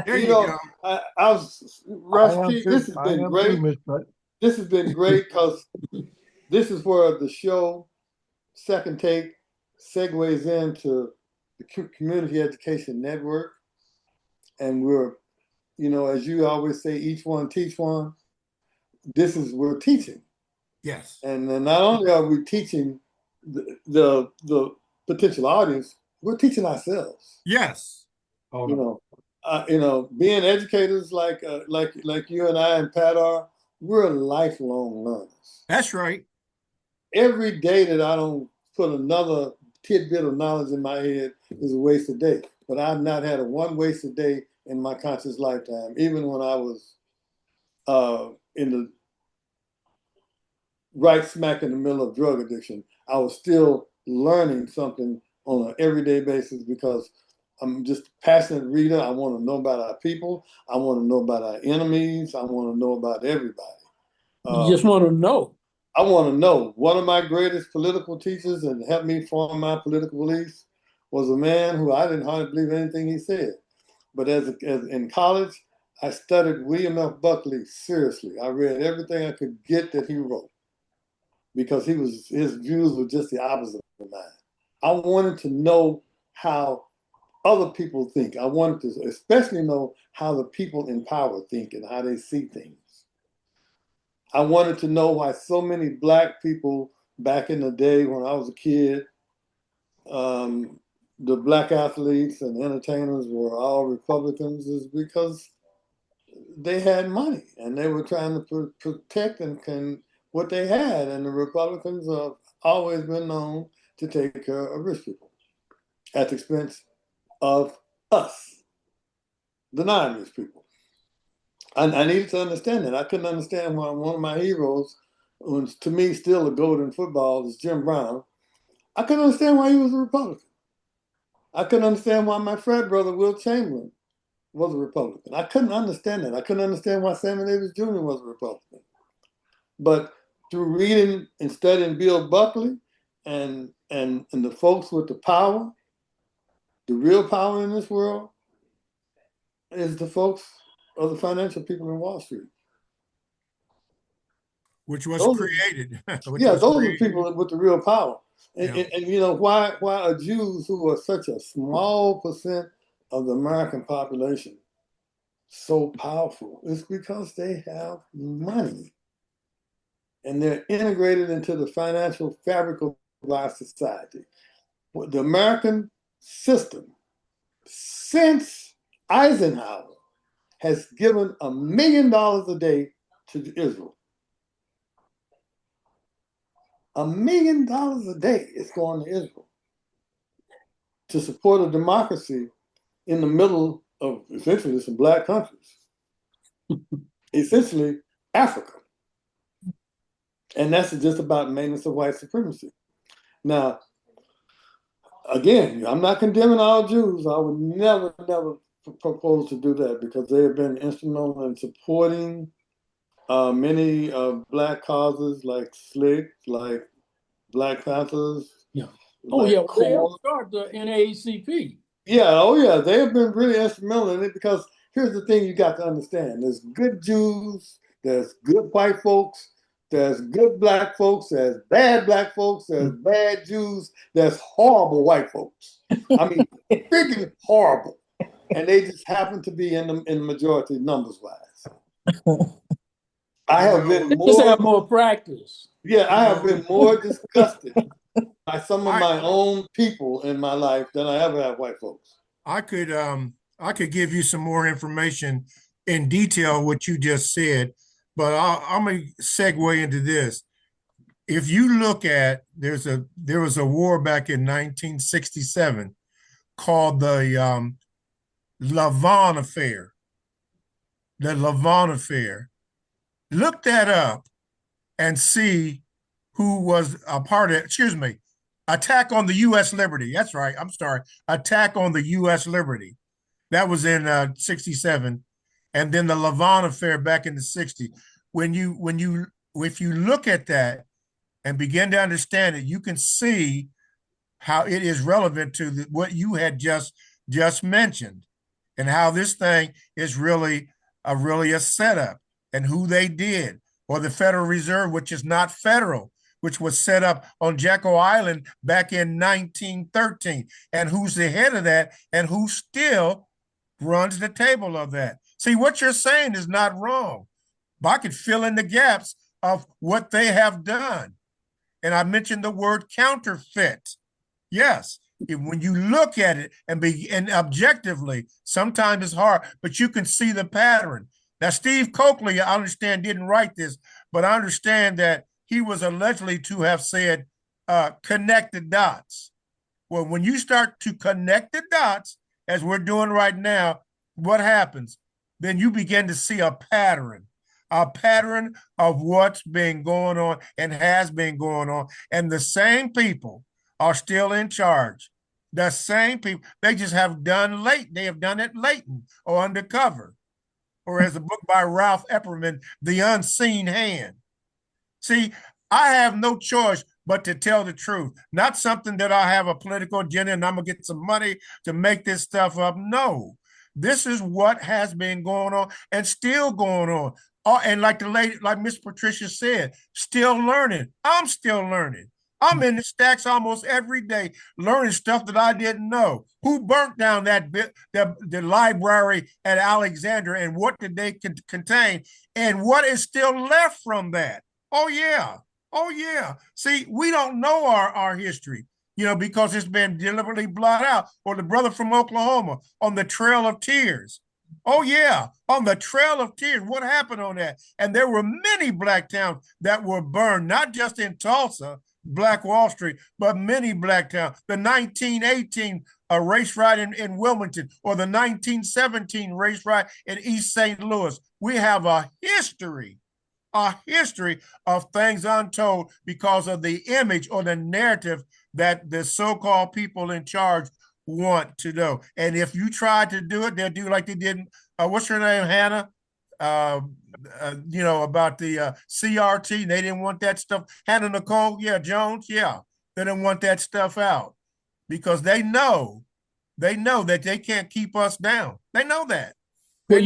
There you go. I was Rashaki. This has been great. This has been great because this is where the show Second Take segues into the Community Education Network, and we're, as you always say, each one teach one. We're teaching. Yes. And then not only are we teaching the potential audience, we're teaching ourselves. Yes. Being educators like you and I and Pat are, we're lifelong learners. That's right. Every day that I don't put another tidbit of knowledge in my head is a wasted day. But I've not had one wasted day in my conscious lifetime, even when I was in the right smack in the middle of drug addiction. I was still learning something on an everyday basis because I'm just a passionate reader. I want to know about our people. I want to know about our enemies. I want to know about everybody. You just want to know. I want to know. One of my greatest political teachers and helped me form my political beliefs was a man who I didn't hardly believe anything he said. But as in college, I studied William F. Buckley seriously. I read everything I could get that he wrote because his views were just the opposite of mine. I wanted to know how other people think. I wanted to especially know how the people in power think and how they see things. I wanted to know why so many Black people back in the day when I was a kid, the Black athletes and entertainers were all Republicans, is because they had money and they were trying to protect what they had. And the Republicans have always been known to take care of rich people at the expense of us, the non-rich people. I needed to understand that. I couldn't understand why one of my heroes, who's to me still a goat in football, is Jim Brown. I couldn't understand why he was a Republican. I couldn't understand why my frat brother, Will Chamberlain, was a Republican. I couldn't understand that. I couldn't understand why Sammy Davis Jr. was a Republican. But through reading and studying Bill Buckley and the folks with the power, the real power in this world is the folks of the financial people in Wall Street. Which was created. Those are the people with the real power. And why are Jews, who are such a small percent of the American population, so powerful? It's because they have money. And they're integrated into the financial fabric of our society. The American system, since Eisenhower, has given $1 million a day to Israel. $1 million a day is going to Israel to support a democracy in the middle of essentially some black countries, essentially Africa. And that's just about maintenance of white supremacy. Now, again, I'm not condemning all Jews. I would never, never propose to do that because they have been instrumental in supporting many black causes like SLIC, like Black Panthers. Yeah. Oh, like yeah. They CORE. helped start the NAACP. Yeah, oh yeah, they have been really instrumental in it because here's the thing you got to understand. There's good Jews, there's good white folks, there's good black folks, there's bad black folks, there's bad Jews, there's horrible white folks. I mean, freaking horrible. And they just happen to be in the majority numbers wise. I have been They just have more practice. Yeah, I have been more disgusted by some of my own people in my life than I ever have white folks. I could give you some more information in detail what you just said, but I'm gonna segue into this. If you look at there was a war back in 1967 called the Lavon Affair. The Lavon Affair. Look that up and see who was a part of it. Excuse me. Attack on the U.S. Liberty. That's right. I'm sorry. Attack on the U.S. Liberty. That was in 67. And then the Lavon Affair back in the 60s. If you look at that and begin to understand it, you can see how it is relevant to what you had just mentioned and how this thing is really a setup and who they did, or the Federal Reserve, which is not federal, which was set up on Jekyll Island back in 1913, and who's the head of that and who still runs the table of that. See, what you're saying is not wrong, but I could fill in the gaps of what they have done. And I mentioned the word counterfeit. Yes, when you look at it and objectively, sometimes it's hard, but you can see the pattern. Now, Steve Coakley, I understand, didn't write this, but I understand that he was allegedly to have said, connect the dots. Well, when you start to connect the dots, as we're doing right now, what happens? Then you begin to see a pattern of what's been going on and has been going on. And the same people are still in charge. The same people, they just have done they have done it latent or undercover. Or as a book by Ralph Epperman, The Unseen Hand. See, I have no choice but to tell the truth. Not something that I have a political agenda and I'm going to get some money to make this stuff up. No, this is what has been going on and still going on. And like the lady, like Miss Patricia said, still learning. I'm still learning. I'm in the stacks almost every day, learning stuff that I didn't know. Who burnt down the library at Alexandria, and what did they contain, and what is still left from that? Oh yeah, oh yeah. See, we don't know our history, because it's been deliberately blotted out. Or the brother from Oklahoma on the Trail of Tears. Oh yeah, on the Trail of Tears. What happened on that? And there were many black towns that were burned, not just in Tulsa, Black Wall Street, but many black towns. The 1918 race riot in Wilmington, or the 1917 race riot in East St. Louis. We have a history of things untold because of the image or the narrative that the so-called people in charge want to know. And if you try to do it, they'll do like they did. What's her name, Hannah? About the CRT. They didn't want that stuff. Hannah Nicole, Jones, they didn't want that stuff out because they know that they can't keep us down. They know that. Well,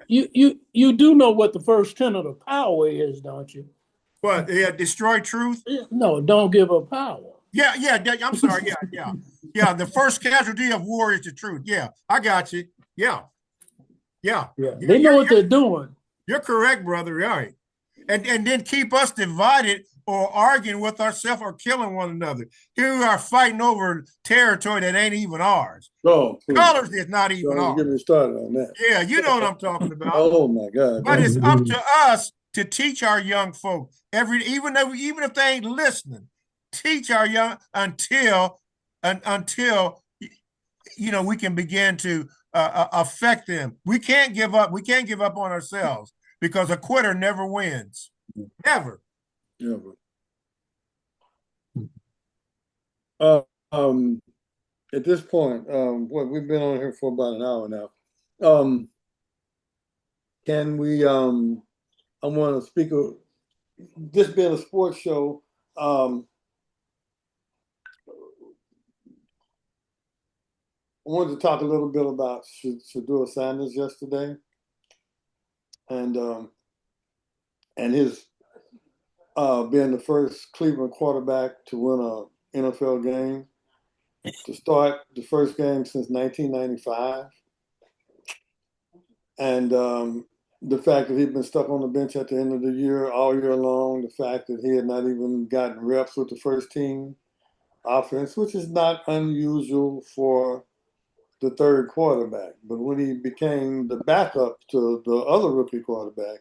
you do know what the first tenet of power is, don't you? What? Destroy truth? No, don't give up power. Yeah. I'm sorry. Yeah. The first casualty of war is the truth. Yeah, I got you. Yeah. They know what they're doing. You're correct, brother. Right. And then keep us divided or arguing with ourselves or killing one another. Here we are fighting over territory that ain't even ours. Oh, colors is not even ours. Get me started on that. Yeah, you know what I'm talking about. Oh my God! But it's up to us to teach our young folk even if they ain't listening, teach our young until we can begin to affect them. We can't give up. We can't give up on ourselves because a quitter never wins. Never. Yeah. At this point, we've been on here for about an hour now. Can we? I want to speak of this being a sports show. I wanted to talk a little bit about Shedeur Sanders yesterday, and his being the first Cleveland quarterback to win an NFL game, to start the first game since 1995, and the fact that he'd been stuck on the bench at the end of the year, all year long, the fact that he had not even gotten reps with the first team offense, which is not unusual for the third quarterback. But when he became the backup to the other rookie quarterback,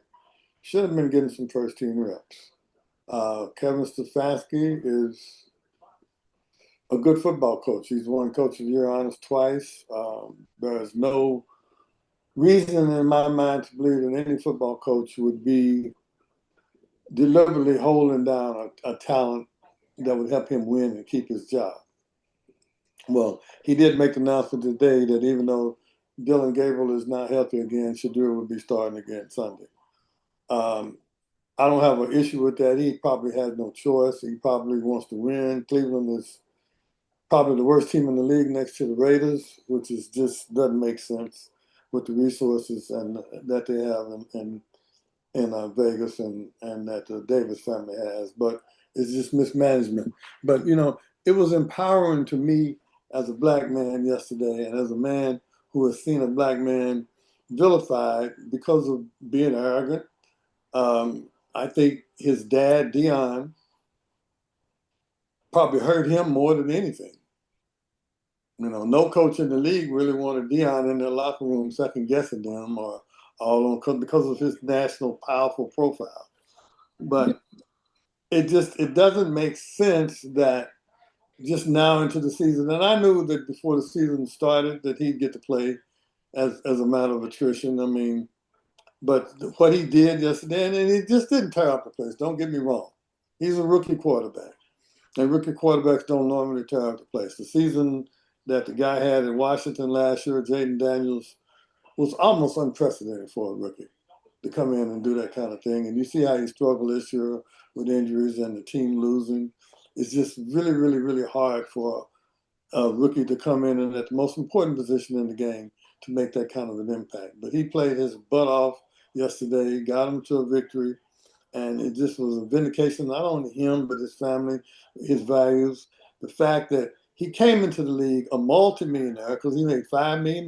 should have been getting some first team reps. Kevin Stefanski is a good football coach. He's won Coach of the Year honors twice. There is no reason in my mind to believe that any football coach would be deliberately holding down a talent that would help him win and keep his job. Well, he did make the announcement today that even though Dylan Gabriel is not healthy again, Shedeur will be starting again Sunday. I don't have an issue with that. He probably has no choice. He probably wants to win. Cleveland is probably the worst team in the league next to the Raiders, which is just doesn't make sense with the resources and that they have in Vegas and that the Davis family has. But it's just mismanagement. But, it was empowering to me as a black man yesterday and as a man who has seen a black man vilified because of being arrogant. I think his dad, Dion, probably hurt him more than anything. No coach in the league really wanted Dion in their locker room second guessing them or all on because of his national powerful profile. But it doesn't make sense that just now into the season, and I knew that before the season started that he'd get to play as a matter of attrition. But what he did yesterday, and he just didn't tear up the place. Don't get me wrong. He's a rookie quarterback. And rookie quarterbacks don't normally tear up the place. The season that the guy had in Washington last year, Jaden Daniels, was almost unprecedented for a rookie to come in and do that kind of thing. And you see how he struggled this year with injuries and the team losing. It's just really, really, really hard for a rookie to come in and at the most important position in the game to make that kind of an impact. But he played his butt off yesterday, got him to a victory, and it just was a vindication, not only him, but his family, his values. The fact that he came into the league a multimillionaire because he made $5 million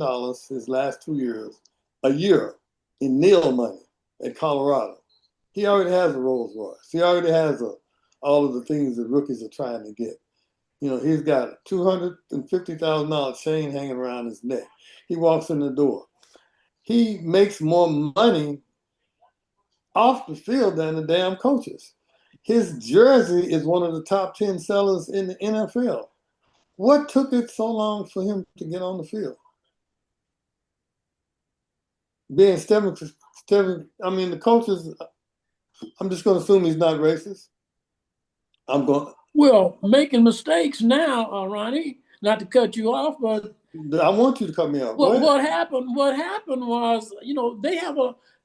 his last 2 years, a year in nil money at Colorado. He already has a Rolls Royce. He already has all of the things that rookies are trying to get. He's got a $250,000 chain hanging around his neck. He walks in the door. He makes more money off the field than the damn coaches. His jersey is one of the top 10 sellers in the NFL. What took it so long for him to get on the field? Being the coaches, I'm just going to assume he's not racist. Well, making mistakes now, Ronnie, not to cut you off, but I want you to cut me off. What happened was,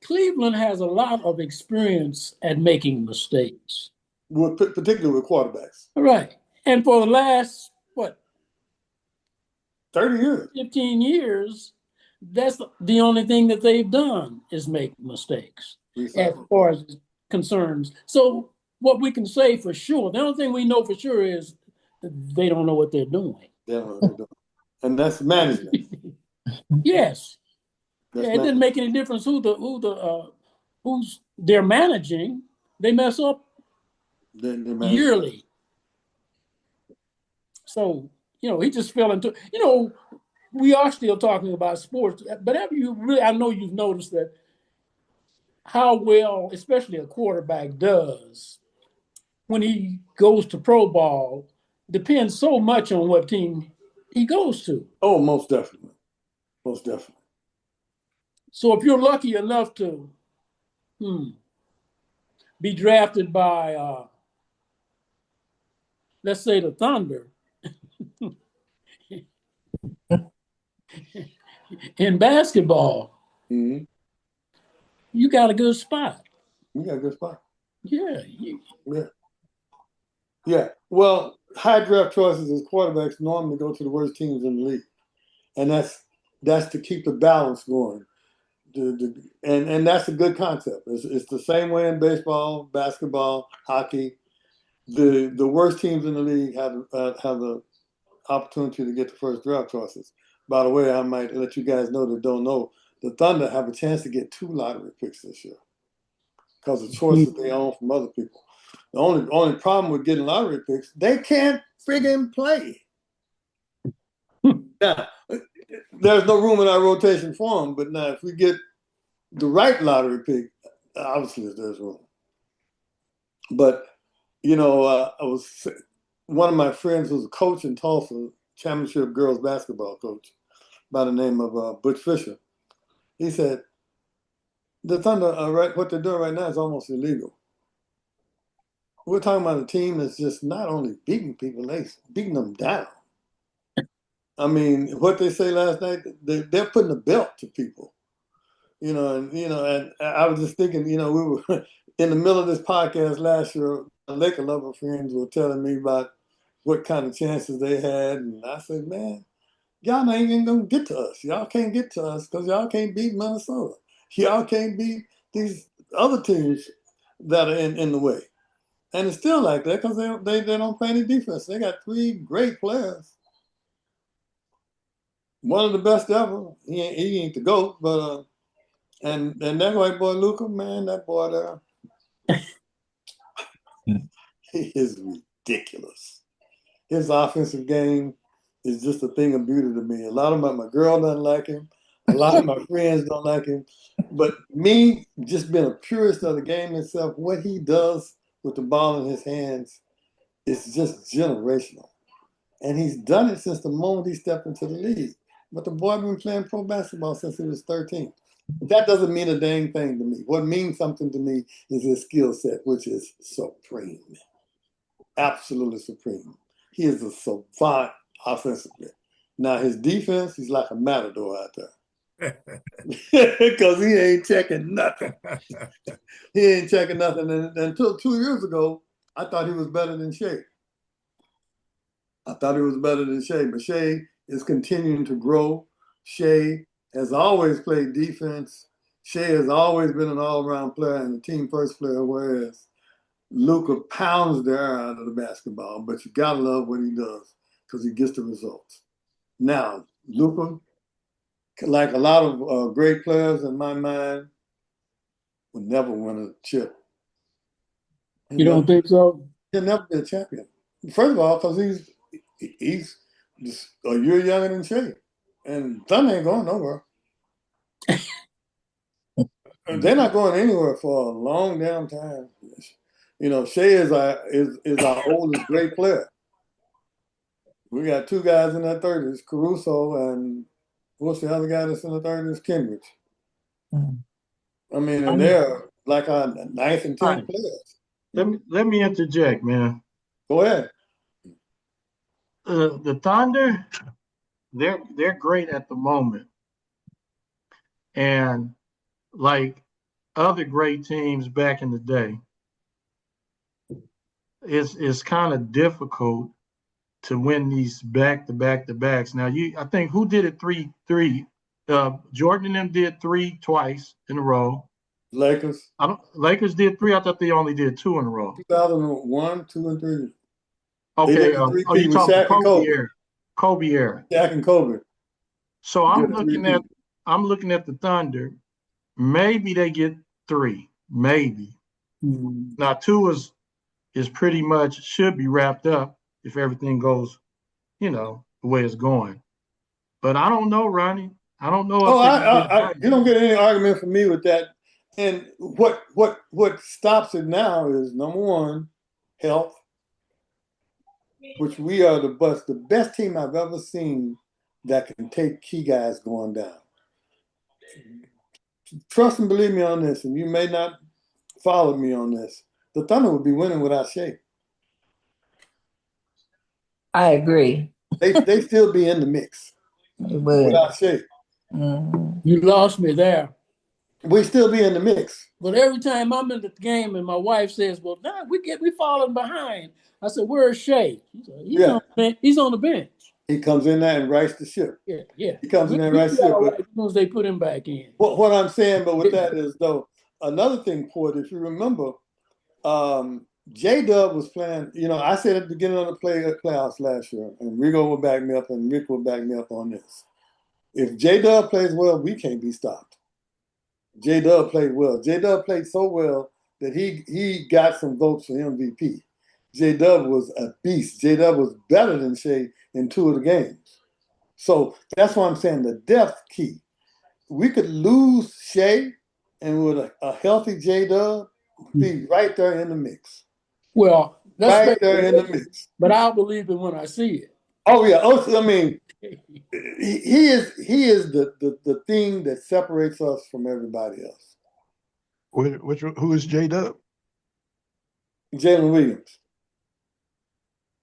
Cleveland has a lot of experience at making mistakes. Particularly with quarterbacks. Right. And for the last, 30 years. 15 years, that's the only thing that they've done is make mistakes as far as concerns. So what we can say for sure, the only thing we know for sure is that they don't know what they're doing. They don't know what they're doing. And that's management. Yes. It didn't make any difference who's they're managing. They mess up yearly. So, he just fell into, we are still talking about sports, but I know you've noticed that how well, especially a quarterback does when he goes to pro ball depends so much on what team he goes to. Oh, most definitely. Most definitely. So if you're lucky enough to be drafted by, let's say, the Thunder in basketball, Mm-hmm. you got a good spot. You got a good spot. Yeah. Yeah. Yeah. Well, high draft choices as quarterbacks normally go to the worst teams in the league. And that's to keep the balance going. And that's a good concept. It's the same way in baseball, basketball, hockey. The worst teams in the league have the opportunity to get the first draft choices. By the way, I might let you guys know that don't know, the Thunder have a chance to get 2 lottery picks this year because of choices they own from other people. The only problem with getting lottery picks, they can't friggin' play. Now, there's no room in our rotation for them, but now if we get the right lottery pick, obviously there's room. But, I was one of my friends was a coach in Tulsa, championship girls basketball coach by the name of Butch Fisher. He said, the Thunder, what they're doing right now is almost illegal. We're talking about a team that's just not only beating people, they're beating them down. I mean, what they say last night, they're putting a belt to people. And I was just thinking, we were in the middle of this podcast last year, Laker lover friends were telling me about what kind of chances they had. And I said, man, y'all ain't even going to get to us. Y'all can't get to us because y'all can't beat Minnesota. Y'all can't beat these other teams that are in the way. And it's still like that because they don't play any defense. They got 3 great players. One of the best ever. He ain't the GOAT, but and that white boy Luka, man, that boy there, he is ridiculous. His offensive game is just a thing of beauty to me. A lot of my girl doesn't like him. A lot of my friends don't like him. But me, just being a purist of the game itself, what he does with the ball in his hands is just generational. And he's done it since the moment he stepped into the league. But the boy been playing pro basketball since he was 13. That doesn't mean a dang thing to me. What means something to me is his skill set, which is supreme. Absolutely supreme. He is a savant offensively. Now, his defense, he's like a matador out there. Because he ain't checking nothing. He ain't checking nothing. And until 2 years ago, I thought he was better than Shea. But Shea is continuing to grow. Shea has always played defense. Shea has always been an all-around player and a team first player, whereas Luka pounds the air out of the basketball, but you gotta love what he does because he gets the results. Now, Luka, like a lot of great players in my mind, will never win a chip. You don't think so? He'll never be a champion. First of all, because he's just a year younger than Shea. And Thunder ain't going nowhere. They're not going anywhere for a long damn time. Shea is our oldest great player. We got 2 guys in their 30s, Caruso and what's the other guy that's in the 30s? Kendrick. I mean, and they're like our 9th and 10th players. Let me interject, man. Go ahead. The Thunder, they're great at the moment, and like other great teams back in the day, it's kind of difficult to win these back to back to backs. Now, I think who did it 3-3? Jordan and them did 3 twice in a row. Lakers. Lakers did 3. I thought they only did 2 in a row. 2001, 2, and 3. Okay. You talking about Kobe era? Kobe era. Shaq and Kobe. So I'm looking at the Thunder. Maybe they get 3. Maybe. Now 2 is pretty much should be wrapped up if everything goes, the way it's going. But I don't know, Ronnie. I don't know if you don't get any argument from me with that. And what stops it now is number one, health, which we are the best team I've ever seen that can take key guys going down. Trust and believe me on this, and you may not follow me on this. The Thunder would be winning without Shea. I agree. They still be in the mix It would. without Shea. Mhm. You lost me there. We still be in the mix. But every time I'm in the game and my wife says, "Well, nah, we falling behind," I said, "Where's Shay?" She said, Yeah. He's on the bench." He comes in there and rights the ship. Yeah. He comes in there and We rights be the ship. all But right as soon as they put him back in. what I'm saying, but with that is though, another thing, Port, if you remember, J-Dub was playing, I said at the beginning of the playoffs last year, and Rigo will back me up and Rick will back me up on this. If J-Dub plays well, we can't be stopped. J-Dub played well. J-Dub played so well that he got some votes for MVP. J-Dub was a beast. J-Dub was better than Shea in 2 of the games. So that's why I'm saying the depth key. We could lose Shea, and with a healthy J-Dub, be right there in the mix. Well, that's Right there in the mix. but I'll believe it when I see it. Oh yeah. I mean, he is the thing that separates us from everybody else. Who is J-Dub? Jalen Williams,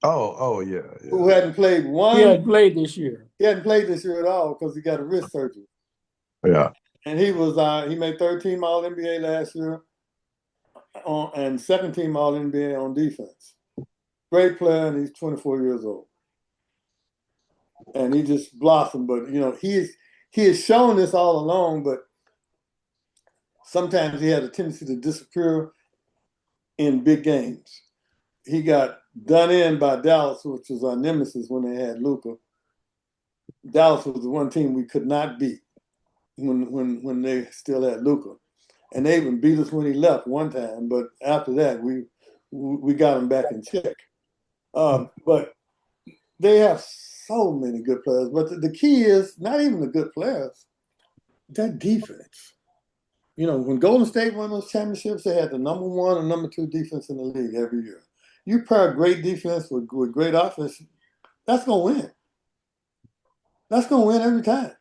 Oh, yeah. who hadn't played He hadn't played this year. He hadn't played this year at all because he got a wrist surgery. Yeah. And he made 13 All NBA last year, and second team All NBA on defense. Great player, and he's 24 years old. And he just blossomed. But he has shown this all along, but sometimes he had a tendency to disappear in big games. He got done in by Dallas, which was our nemesis when they had Luka. Dallas was the one team we could not beat when they still had Luka. And they even beat us when he left one time, but after that we got him back in check. But they have so many good players. But the key is not even the good players, that defense. When Golden State won those championships, they had the number 1 and number 2 defense in the league every year. You pair great defense with great offense, that's going to win. That's going to win every time.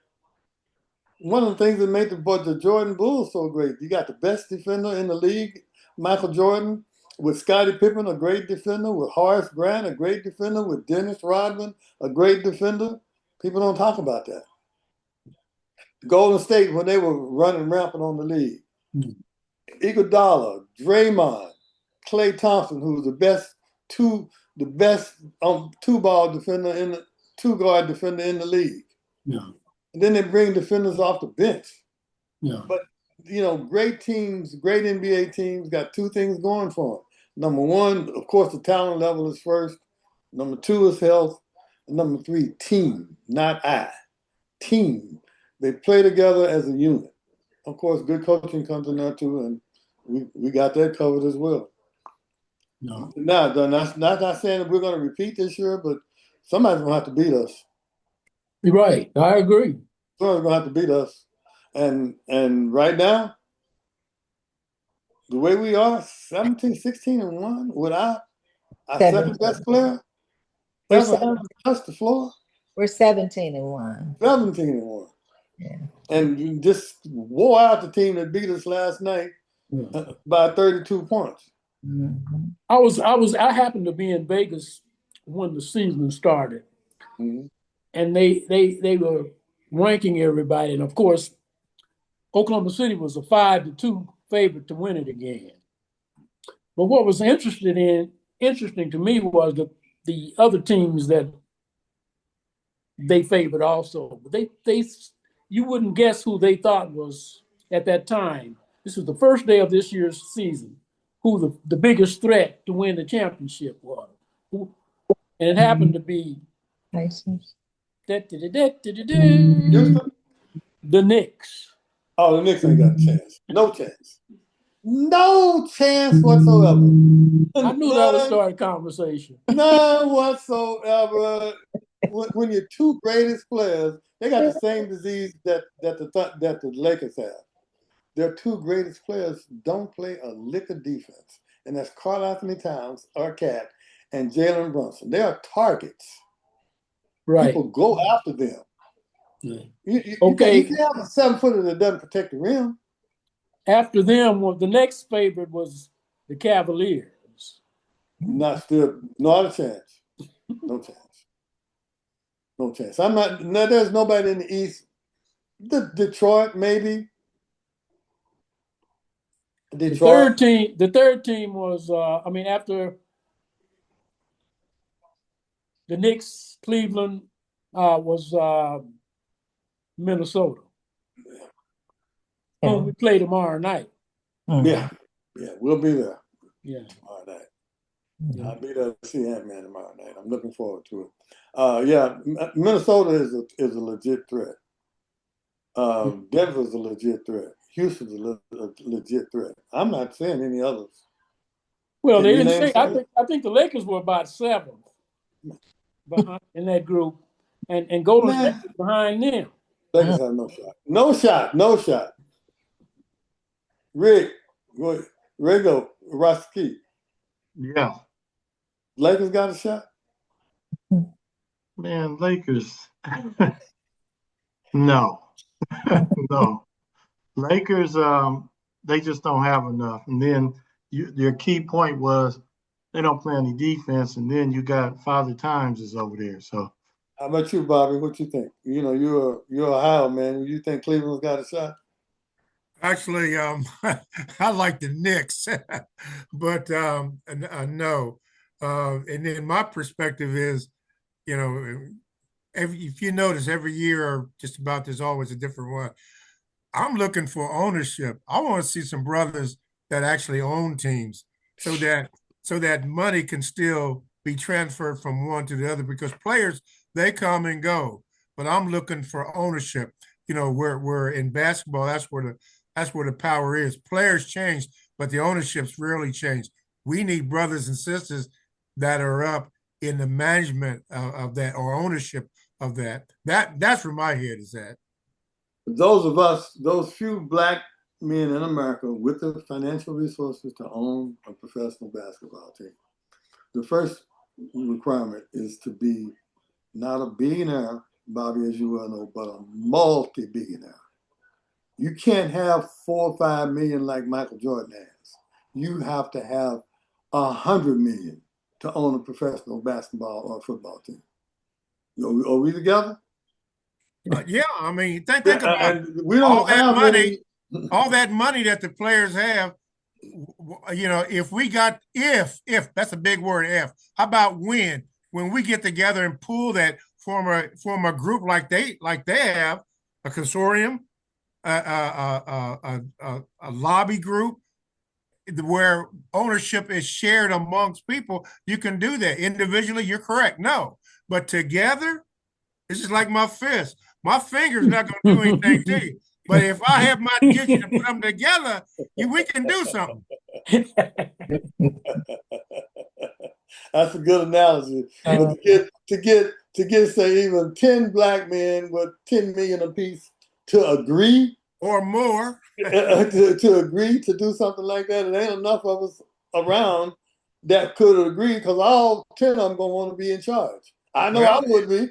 One of the things that made the Jordan Bulls so great, you got the best defender in the league, Michael Jordan, with Scottie Pippen, a great defender, with Horace Grant, a great defender, with Dennis Rodman, a great defender. People don't talk about that. Golden State, when they were running rampant on the league, Iguodala, Draymond, Klay Thompson, who was the best two-ball defender two-guard defender in the league. Yeah. And then they bring defenders off the bench. Yeah. But great teams, great NBA teams got 2 things going for them. Number 1, of course, the talent level is first. Number 2 is health. And number 3, team, not I. Team. They play together as a unit. Of course, good coaching comes in there too, and we got that covered as well. No. Now, not saying that we're going to repeat this year, but somebody's going to have to beat us. You're right. I agree. Somebody's going to have to beat us. And right now, the way we are, 17, 16, and 1, without our second best player, ever touched the floor. We're 17 and 1. 17 and 1. Yeah. And you just wore out the team that beat us last night by 32 points. Mhm. I happened to be in Vegas when the season started. Mm-hmm. And they were ranking everybody. And of course, Oklahoma City was a 5-2 favorite to win it again. But what was interesting to me was the other teams that they favored also. You wouldn't guess who they thought was at that time. This was the first day of this year's season, who the biggest threat to win the championship was. And it happened to be Houston? the Knicks. Oh, the Knicks ain't got a chance. No chance. No chance whatsoever. I knew that would start a conversation. None whatsoever. When your 2 greatest players, they got the same disease that the Lakers have. Their 2 greatest players don't play a lick of defense, and that's Karl Anthony Towns, our cat, and Jalen Brunson. They are targets. Right. People go after them. Yeah. You can't have a 7-footer that doesn't protect the rim. After them, well, the next favorite was the Cavaliers. Not a chance. No chance. No chance. I'm not. No, there's nobody in the East. Detroit, maybe. Detroit. The third team was, after the Knicks, Cleveland was Minnesota, whom we play tomorrow night. Yeah, we'll be there. Yeah, tomorrow night. yeah. I'll be there to see Ant-Man tomorrow night. I'm looking forward to it. Minnesota is a legit threat. Denver's a legit threat. Houston's a legit threat. I'm not saying any others. Well, Can they you didn't name say. I think the Lakers were about 7th behind in that group, and Golden State was behind them. Lakers have no shot. No shot. No shot. Rick, Rigo, Rashaki. Yeah, Lakers got a shot? man, Lakers. No, no. Lakers, they just don't have enough. And then your key point was they don't play any defense, and then you got Father Times is over there. So How about you, Bobby? What you think? You know, you're Ohio man. You think Cleveland's got a shot? Actually, I like the Knicks, but no. And then my perspective is, you know, if you notice, every year or just about there's always a different one. I'm looking for ownership. I want to see some brothers that actually own teams, so that money can still be transferred from one to the other, because players, they come and go, but I'm looking for ownership. You know, where in basketball, that's where the power is. Players change, but the ownerships rarely change. We need brothers and sisters that are up in the management of that, or ownership of that. That's where my head is at. Those of us, those few black men in America with the financial resources to own a professional basketball team, the first requirement is to be not a billionaire, Bobby, as you well know, but a multi-billionaire. You can't have 4 or 5 million like Michael Jordan has. You have to have 100 million to own a professional basketball or football team. Are we together? Yeah, I mean, think about And we all don't that have money, any. all that money that the players have. You know, if we got, if that's a big word, if. How about when we get together and pool that, form a group like they have a consortium, a lobby group where ownership is shared amongst people. You can do that individually. You're correct. No, but together, this is like my fist. My finger's not going to do anything to you. But if I have my get you to put them together, we can do something. That's a good analogy. But to get say even 10 black men with 10 million apiece to agree or more to agree to do something like that, it ain't enough of us around that could agree, because all 10 of them gonna want to be in charge. I know I would be.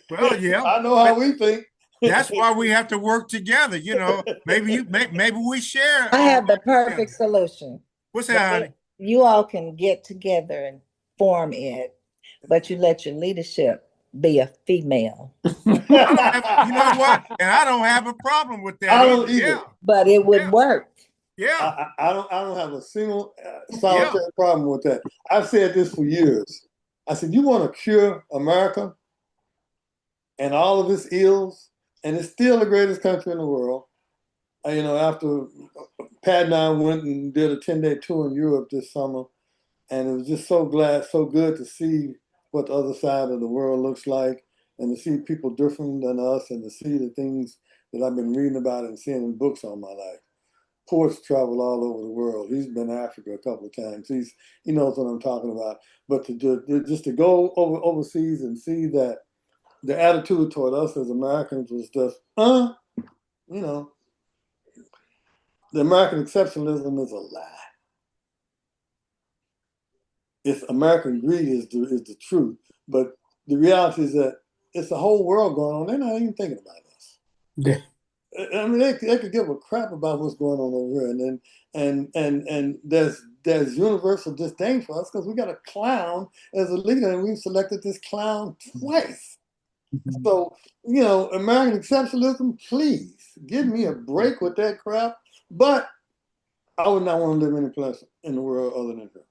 Well, yeah. I know how we think. That's why we have to work together. You know, maybe we share. I have the perfect solution. What's that, honey? You all can get together and form it, but you let your leadership be a female. You know what? And I don't have a problem with that. I don't either. Yeah. But it would work. Yeah. I don't have a single solitary problem with that. I've said this for years. I said, you want to cure America and all of its ills, and it's still the greatest country in the world. You know, after Pat and I went and did a 10-day tour in Europe this summer, and it was just so good to see what the other side of the world looks like, and to see people different than us, and to see the things that I've been reading about and seeing in books all my life. Port's traveled all over the world. He's been to Africa a couple of times. He knows what I'm talking about. But just to go overseas and see that the attitude toward us as Americans was just, you know, the American exceptionalism is a lie. It's American greed is the truth. But the reality is that it's the whole world going on. They're not even thinking about us. Yeah. I mean, they could give a crap about what's going on over here, and there's universal disdain for us because we got a clown as a leader, and we've selected this clown twice. So, American exceptionalism, please give me a break with that crap. But I would not want to live any place in the world other than here.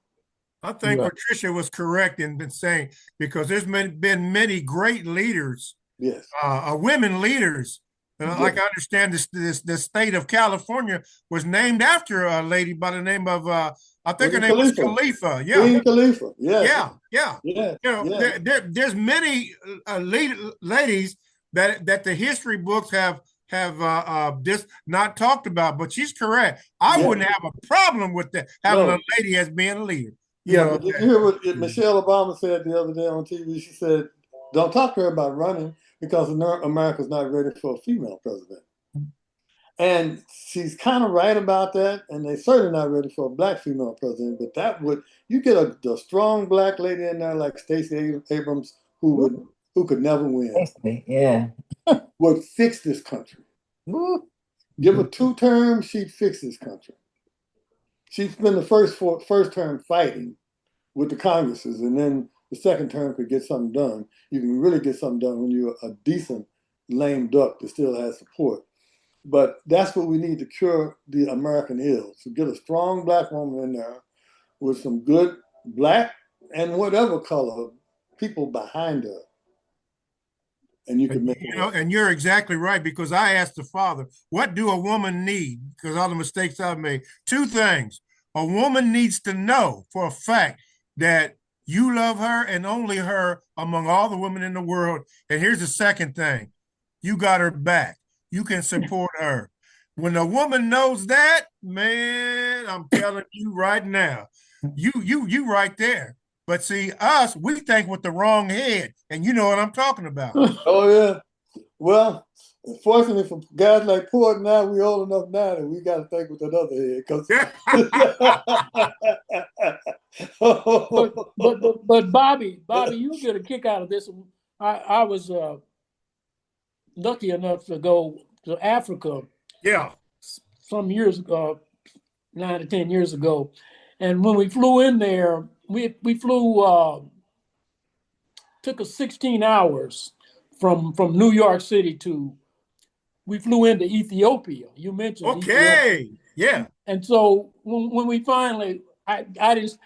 I think Patricia was correct in been saying, because there's been many great leaders, Yes. Women leaders. Like I understand the state of California was named after a lady by the name of I think her name was Khalifa. Yeah. Queen Khalifa. Yes. Yeah. There's many ladies that the history books have just not talked about, but she's correct. I wouldn't have a problem with that, having a lady as being a leader. But did you hear what Michelle Obama said the other day on TV? She said, "Don't talk to her about running because America's not ready for a female president." And she's kind of right about that, and they're certainly not ready for a black female president. But you get a strong black lady in there like Stacey Abrams, who could never win. Yeah. Would fix this country. Give her 2 terms, she'd fix this country. She'd spend the first term fighting with the Congresses, and then the second term could get something done. You can really get something done when you're a decent lame duck that still has support. But that's what we need to cure the American ills. To get a strong black woman in there with some good black and whatever color people behind her. And you can make it work. And you're exactly right, because I asked the father, what do a woman need? Because all the mistakes I've made. 2 things. A woman needs to know for a fact that you love her and only her among all the women in the world. And here's the second thing. You got her back. You can support her. When a woman knows that, man, I'm telling you right now, you right there. But see, we think with the wrong head, and you know what I'm talking about. Oh, yeah. Well, fortunately for guys like Port now, we're old enough now that we got to think with another head. But Bobby, you'll get a kick out of this. I was lucky enough to go to Africa. Yeah. Some years ago, 9 to 10 years ago, and when we flew in there, we flew. Took us 16 hours from New York City we flew into Ethiopia. You mentioned Ethiopia. Yeah. And so when we finally, I just,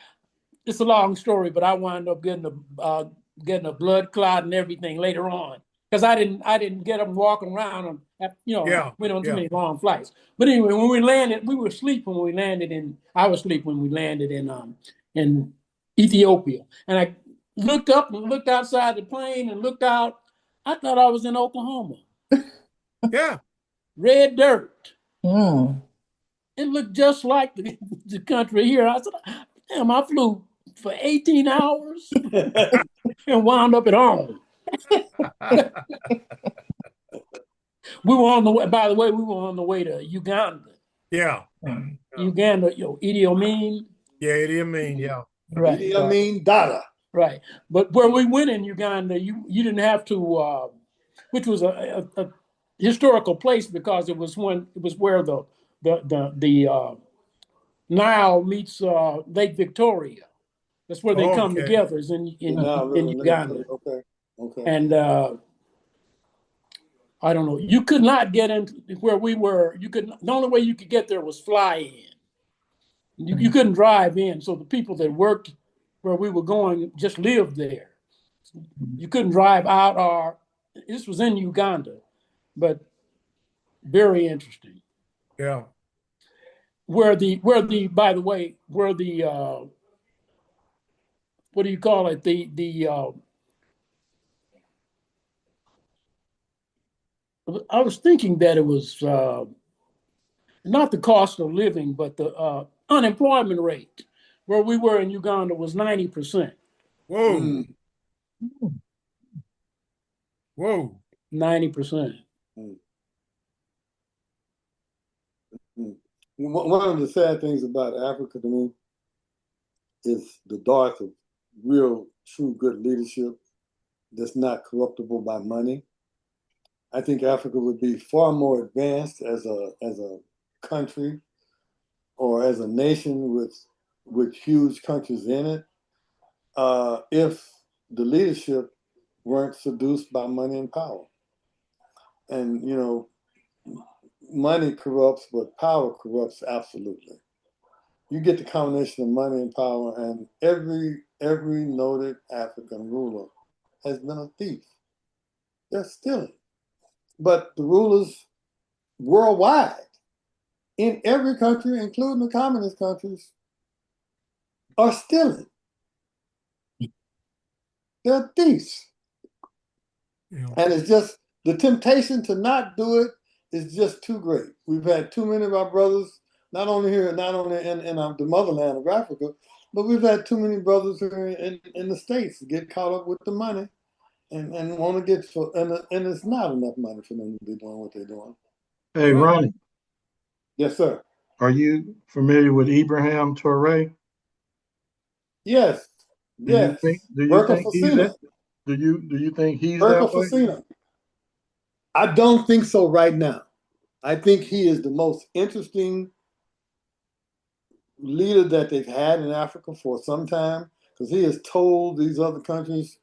it's a long story, but I wound up getting a blood clot and everything later on, because I didn't get them walking around and went on too many long flights. But anyway, when we landed, we were asleep when we landed I was asleep when we landed in Ethiopia, and I looked up and looked outside the plane and looked out. I thought I was in Oklahoma. Yeah. Red dirt. It looked just like the country here. I said, damn, I flew for 18 hours and wound up at home. We were on the way, by the way, we were on the way to Uganda. Yeah. Uganda, Idi Amin. Yeah, Idi Amin, yeah. Right. Idi Amin Dada. Right. But where we went in Uganda, you didn't have to, which was a historical place, because it was where the Nile meets Lake Victoria. That's where they come together, is in Uganda. Okay. And I don't know. You could not get in where we were. The only way you could get there was fly in. You couldn't drive in. So the people that worked where we were going just lived there. You couldn't drive out. This was in Uganda, but very interesting. Yeah. By the way, what do you call it? I was thinking that it was not the cost of living, but the unemployment rate where we were in Uganda was 90%. Whoa. Whoa. 90%. One of the sad things about Africa to me is the dearth of real, true, good leadership. that's not corruptible by money. I think Africa would be far more advanced as a country or as a nation with huge countries in it if the leadership weren't seduced by money and power. And money corrupts, but power corrupts absolutely. You get the combination of money and power, and every noted African ruler has been a thief. They're stealing. But the rulers worldwide, in every country, including the communist countries, are stealing. They're thieves. Yeah. And it's just the temptation to not do it is just too great. We've had too many of our brothers, not only here, not only in the motherland of Africa, but we've had too many brothers here in the States get caught up with the money and want to get and it's not enough money for them to be doing what they're doing. Hey, Ronnie, Yes, sir. are you familiar with Ibrahim Toure? Yes. Do you Yes. think Burka he's Facina. that? Do you think he's Burka that way? Facina. I don't think so right now. I think he is the most interesting leader that they've had in Africa for some time because he has told these other countries,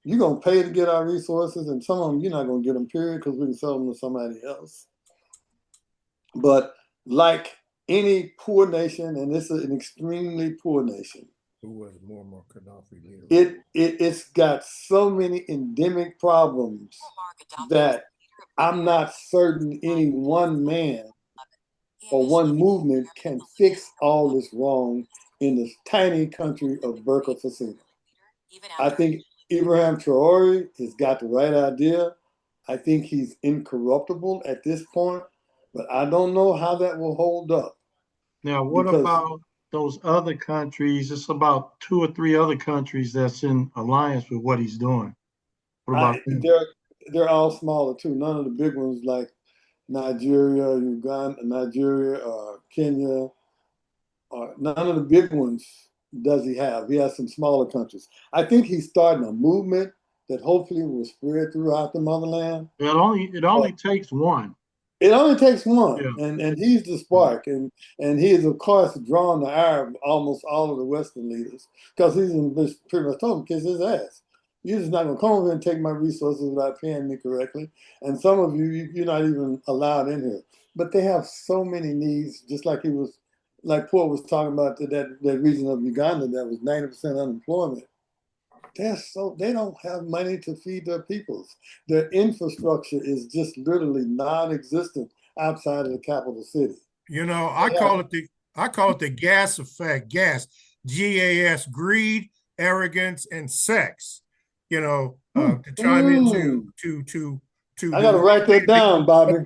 you're going to pay to get our resources, and some of them you're not going to get them, period, because we can sell them to somebody else. But like any poor nation, and this is an extremely poor nation, Who was Muammar Gaddafi leader? It's got so many endemic problems that I'm not certain any one man or one movement can fix all this wrong in this tiny country of Burkina Faso. I think Ibrahim Traore has got the right idea. I think he's incorruptible at this point, but I don't know how that will hold up. Now, what Because about those other countries? It's about 2 or 3 other countries that's in alliance with what he's doing. What about them? they're all smaller too. None of the big ones like Nigeria, Uganda, Nigeria, Kenya, none of the big ones does he have. He has some smaller countries. I think he's starting a movement that hopefully will spread throughout the motherland. It only takes one. It only takes one, Yeah. and he's the spark, and he is of course drawn the ire of almost all of the Western leaders because he's pretty much told them kiss his ass. You're just not gonna come over here and take my resources without paying me correctly, and some of you're not even allowed in here. But they have so many needs, just like Port was talking about that region of Uganda that was 90% unemployment. They don't have money to feed their peoples. Their infrastructure is just literally non-existent outside of the capital city. I call it the gas effect. GAS, greed, arrogance, and sex. To chime into to I gotta write that down, Bobby.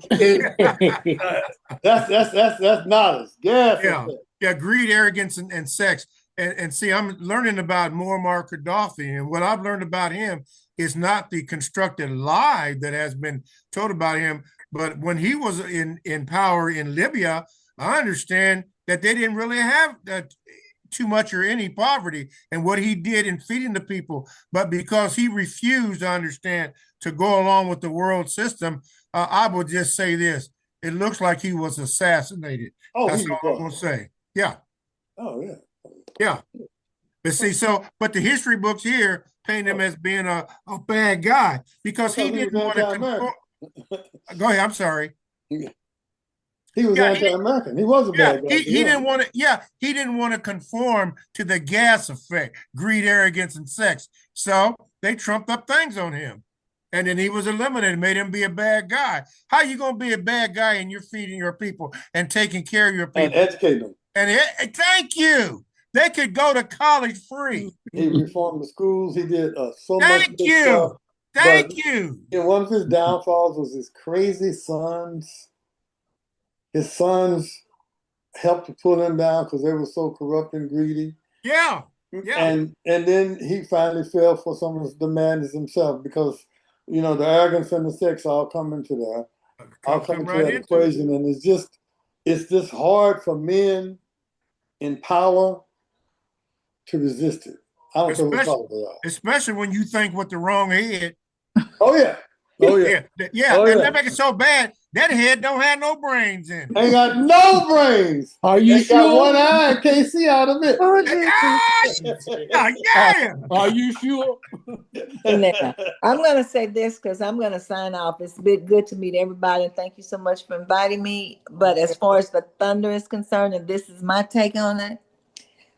That's knowledge. Gas effect. Yeah, greed, arrogance, and sex. And see, I'm learning about Muammar Gaddafi, and what I've learned about him is not the constructed lie that has been told about him, but when he was in power in Libya, I understand that they didn't really have too much or any poverty, and what he did in feeding the people, but because he refused to understand to go along with the world system, I would just say this: it looks like he was assassinated. Oh, That's all I'm gonna say. Yeah. Oh, yeah. Yeah. But see, but the history books here paint him as being a bad guy because he didn't want to conform. Go ahead. I'm sorry. He was anti-American. He was a bad guy. He didn't want to. Yeah, he didn't want to conform to the gas effect, greed, arrogance, and sex. So they trumped up things on him, and then he was eliminated, made him be a bad guy. How you gonna be a bad guy and you're feeding your people and taking care of your people and educating them? And thank you. They could go to college free. He reformed the schools. He did so much good stuff. Thank you. One of his downfalls was his crazy sons. His sons helped to pull him down because they were so corrupt and greedy. Yeah. And then he finally fell for some of his demands himself because, the arrogance and the sex all come into that equation. And it's just hard for men in power to resist it. I don't care what Especially, color they are. especially when you think with the wrong head. Oh yeah. Oh yeah. Yeah, Oh and yeah. that make it so bad. That head don't have no brains in it. Ain't got no brains. Are you They got one sure? eye and can't see out of it. Yeah. Are you sure? Now, I'm going to say this because I'm going to sign off. It's been good to meet everybody. And thank you so much for inviting me. But as far as the Thunder is concerned, and this is my take on it,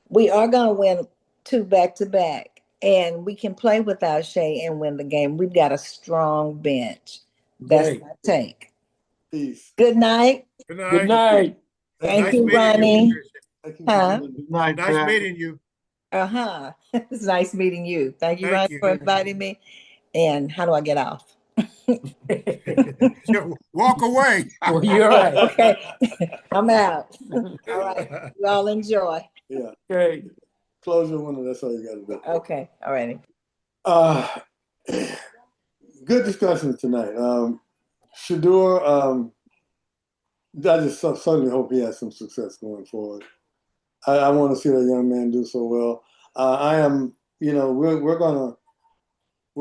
we are going to win 2 back-to-back. And we can play without Shea and win the game. We've got a strong bench. That's Great. my take. Peace. Good night. Good Good night. night. Thank Nice you, meeting Ronnie. you, Thank you, Huh? Virginia. Good night, Patricia. Nice Pat. meeting you. It's nice meeting you. Thank you, Thank Ronnie, you. for inviting me. And how do I get off? Walk away. Well, you're right. Okay, I'm out. All right, you all enjoy. Yeah. Okay. Close your window. That's all you got to do. Okay, all righty. Good discussion tonight. Shedeur, I just certainly hope he has some success going forward. I want to see that young man do so well. I am, we're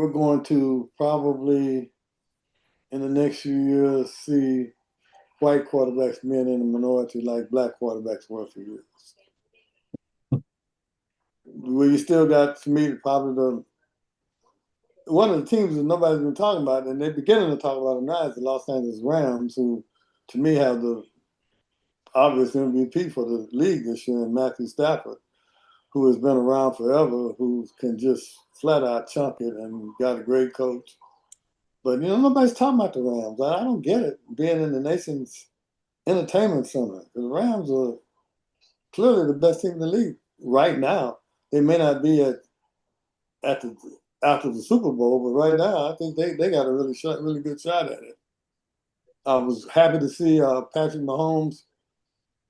going to probably in the next few years see white quarterbacks being in the minority like black quarterbacks were for years. Well, you still got, to me, probably one of the teams that nobody's been talking about, and they're beginning to talk about it now, is the Los Angeles Rams, who, to me, have the obvious MVP for the league this year, and Matthew Stafford, who has been around forever, who can just flat out chunk it and got a great coach. But, nobody's talking about the Rams. I don't get it, being in the nation's entertainment center. The Rams are clearly the best team in the league right now. They may not be after the Super Bowl, but right now I think they got a really good shot at it. I was happy to see Patrick Mahomes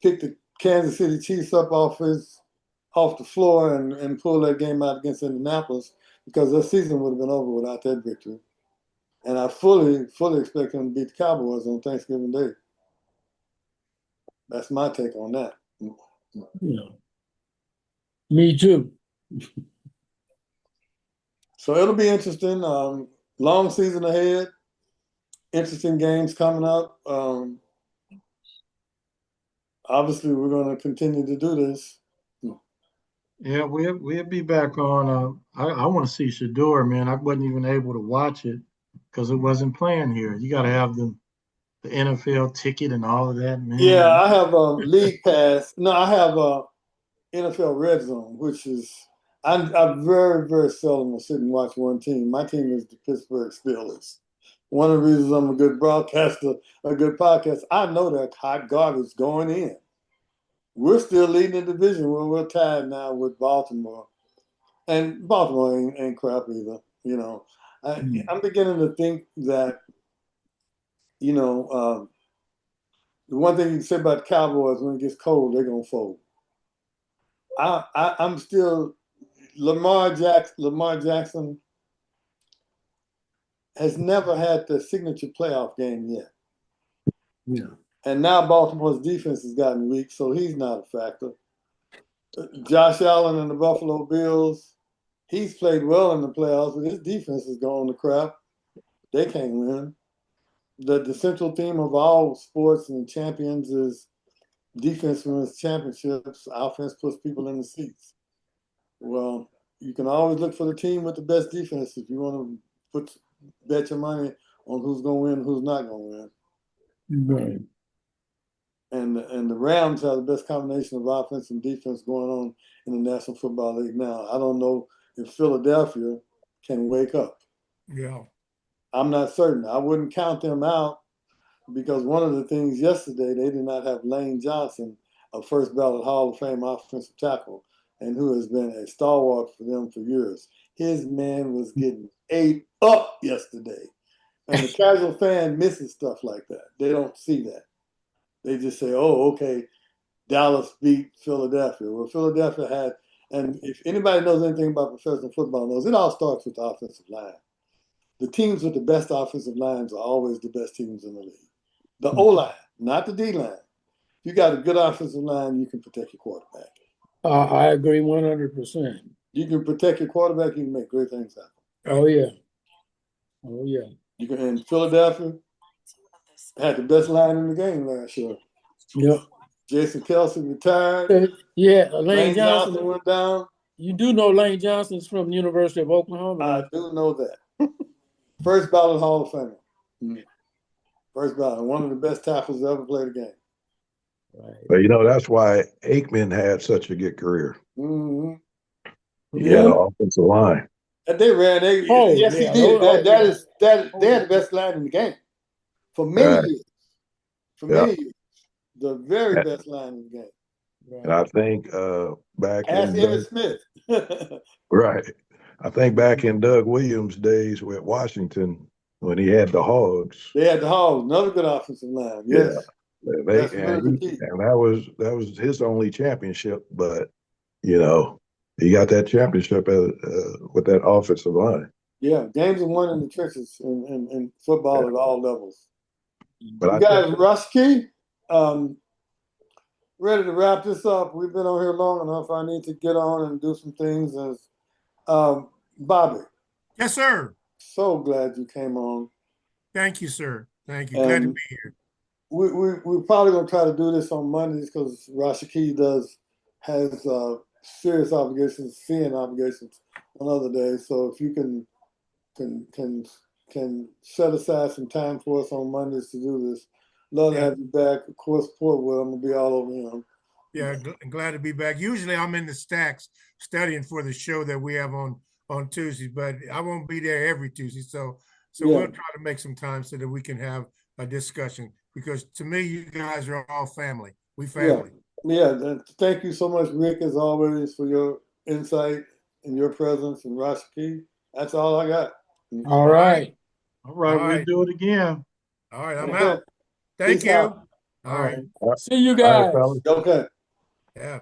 pick the Kansas City Chiefs up off the floor and pull that game out against Indianapolis, because their season would have been over without that victory. And I fully expect them to beat the Cowboys on Thanksgiving Day. That's my take on that. Yeah. Me too. So it'll be interesting. Long season ahead. Interesting games coming up. Obviously, we're going to continue to do this. Yeah, we'll be back on. I want to see Shedeur, man. I wasn't even able to watch it because it wasn't playing here. You got to have the NFL ticket and all of that, man. Yeah, I have a league pass. No, I have a NFL Red Zone, which is I very, very seldom will sit and watch one team. My team is the Pittsburgh Steelers. One of the reasons I'm a good broadcaster, a good podcast, I know that hot garbage going in. We're still leading the division where we're tied now with Baltimore. And Baltimore ain't crap either. I'm beginning to think that, the one thing you can say about the Cowboys, when it gets cold, they're going to fold. I'm still Lamar Jackson has never had the signature playoff game yet. Yeah. And now Baltimore's defense has gotten weak, so he's not a factor. Josh Allen and the Buffalo Bills, he's played well in the playoffs, but his defense is going to crap. They can't win. The central theme of all sports and champions is defense wins championships, offense puts people in the seats. Well, you can always look for the team with the best defense if you want to bet your money on who's going to win and who's not going to win. Right. And the Rams have the best combination of offense and defense going on in the National Football League now. I don't know if Philadelphia can wake up. Yeah. I'm not certain. I wouldn't count them out, because one of the things yesterday, they did not have Lane Johnson, a first ballot Hall of Fame offensive tackle, and who has been a stalwart for them for years. His man was getting ate up yesterday. And the casual fan misses stuff like that. They don't see that. They just say, oh, okay, Dallas beat Philadelphia. Well, Philadelphia had, and if anybody knows anything about professional football knows, it all starts with the offensive line. The teams with the best offensive lines are always the best teams in the league. The O-line, not the D-line. If you got a good offensive line, you can protect your quarterback. I agree 100%. you can protect your quarterback, you can make great things happen. Oh yeah. Oh yeah. You can, and Philadelphia had the best line in the game last year. Yeah. Jason Kelsey retired. Yeah, Lane Johnson went down. You do know Lane Johnson's from the University of Oklahoma. I do know that. First ballot Hall of Famer. First ballot. One of the best tackles to ever play the game. Right. But you know, that's why Aikman had such a good career. Mm-hmm. He had an offensive line. And they ran. Yes, yeah. he did. They had the best line in the game for many years. For many years, the very best line in the game. Right. And I think back Ask in Emmitt Smith. right, I think back in Doug Williams' days with Washington when he had the Hogs. They had the Hogs, another good offensive line. Yes, that's really the key. And that was his only championship. But you know, he got that championship with that offensive line. Yeah, games are won in the trenches in football at all levels. But you guys, Rashaki, ready to wrap this up. We've been on here long enough. I need to get on and do some things. Bobby. Yes, sir. So glad you came on. Thank you, sir. Thank you. Glad to be here. We're probably going to try to do this on Mondays because Rashaki has serious obligations, seeing obligations on other days. So if you can set aside some time for us on Mondays to do this, love to have you back. Of course, Port will. I'm going to be all over him. Yeah, glad to be back. Usually I'm in the stacks studying for the show that we have on Tuesdays, but I won't be there every Tuesday. So we'll try to make some time so that we can have a discussion, because to me, you guys are all family. We family. Yeah. Thank you so much, Rick, as always, for your insight and your presence, and Rashaki. That's all I got. All right. All right. We'll do it again. All right. I'm out. Thank you. Out. All right. See you guys. Okay. Yeah.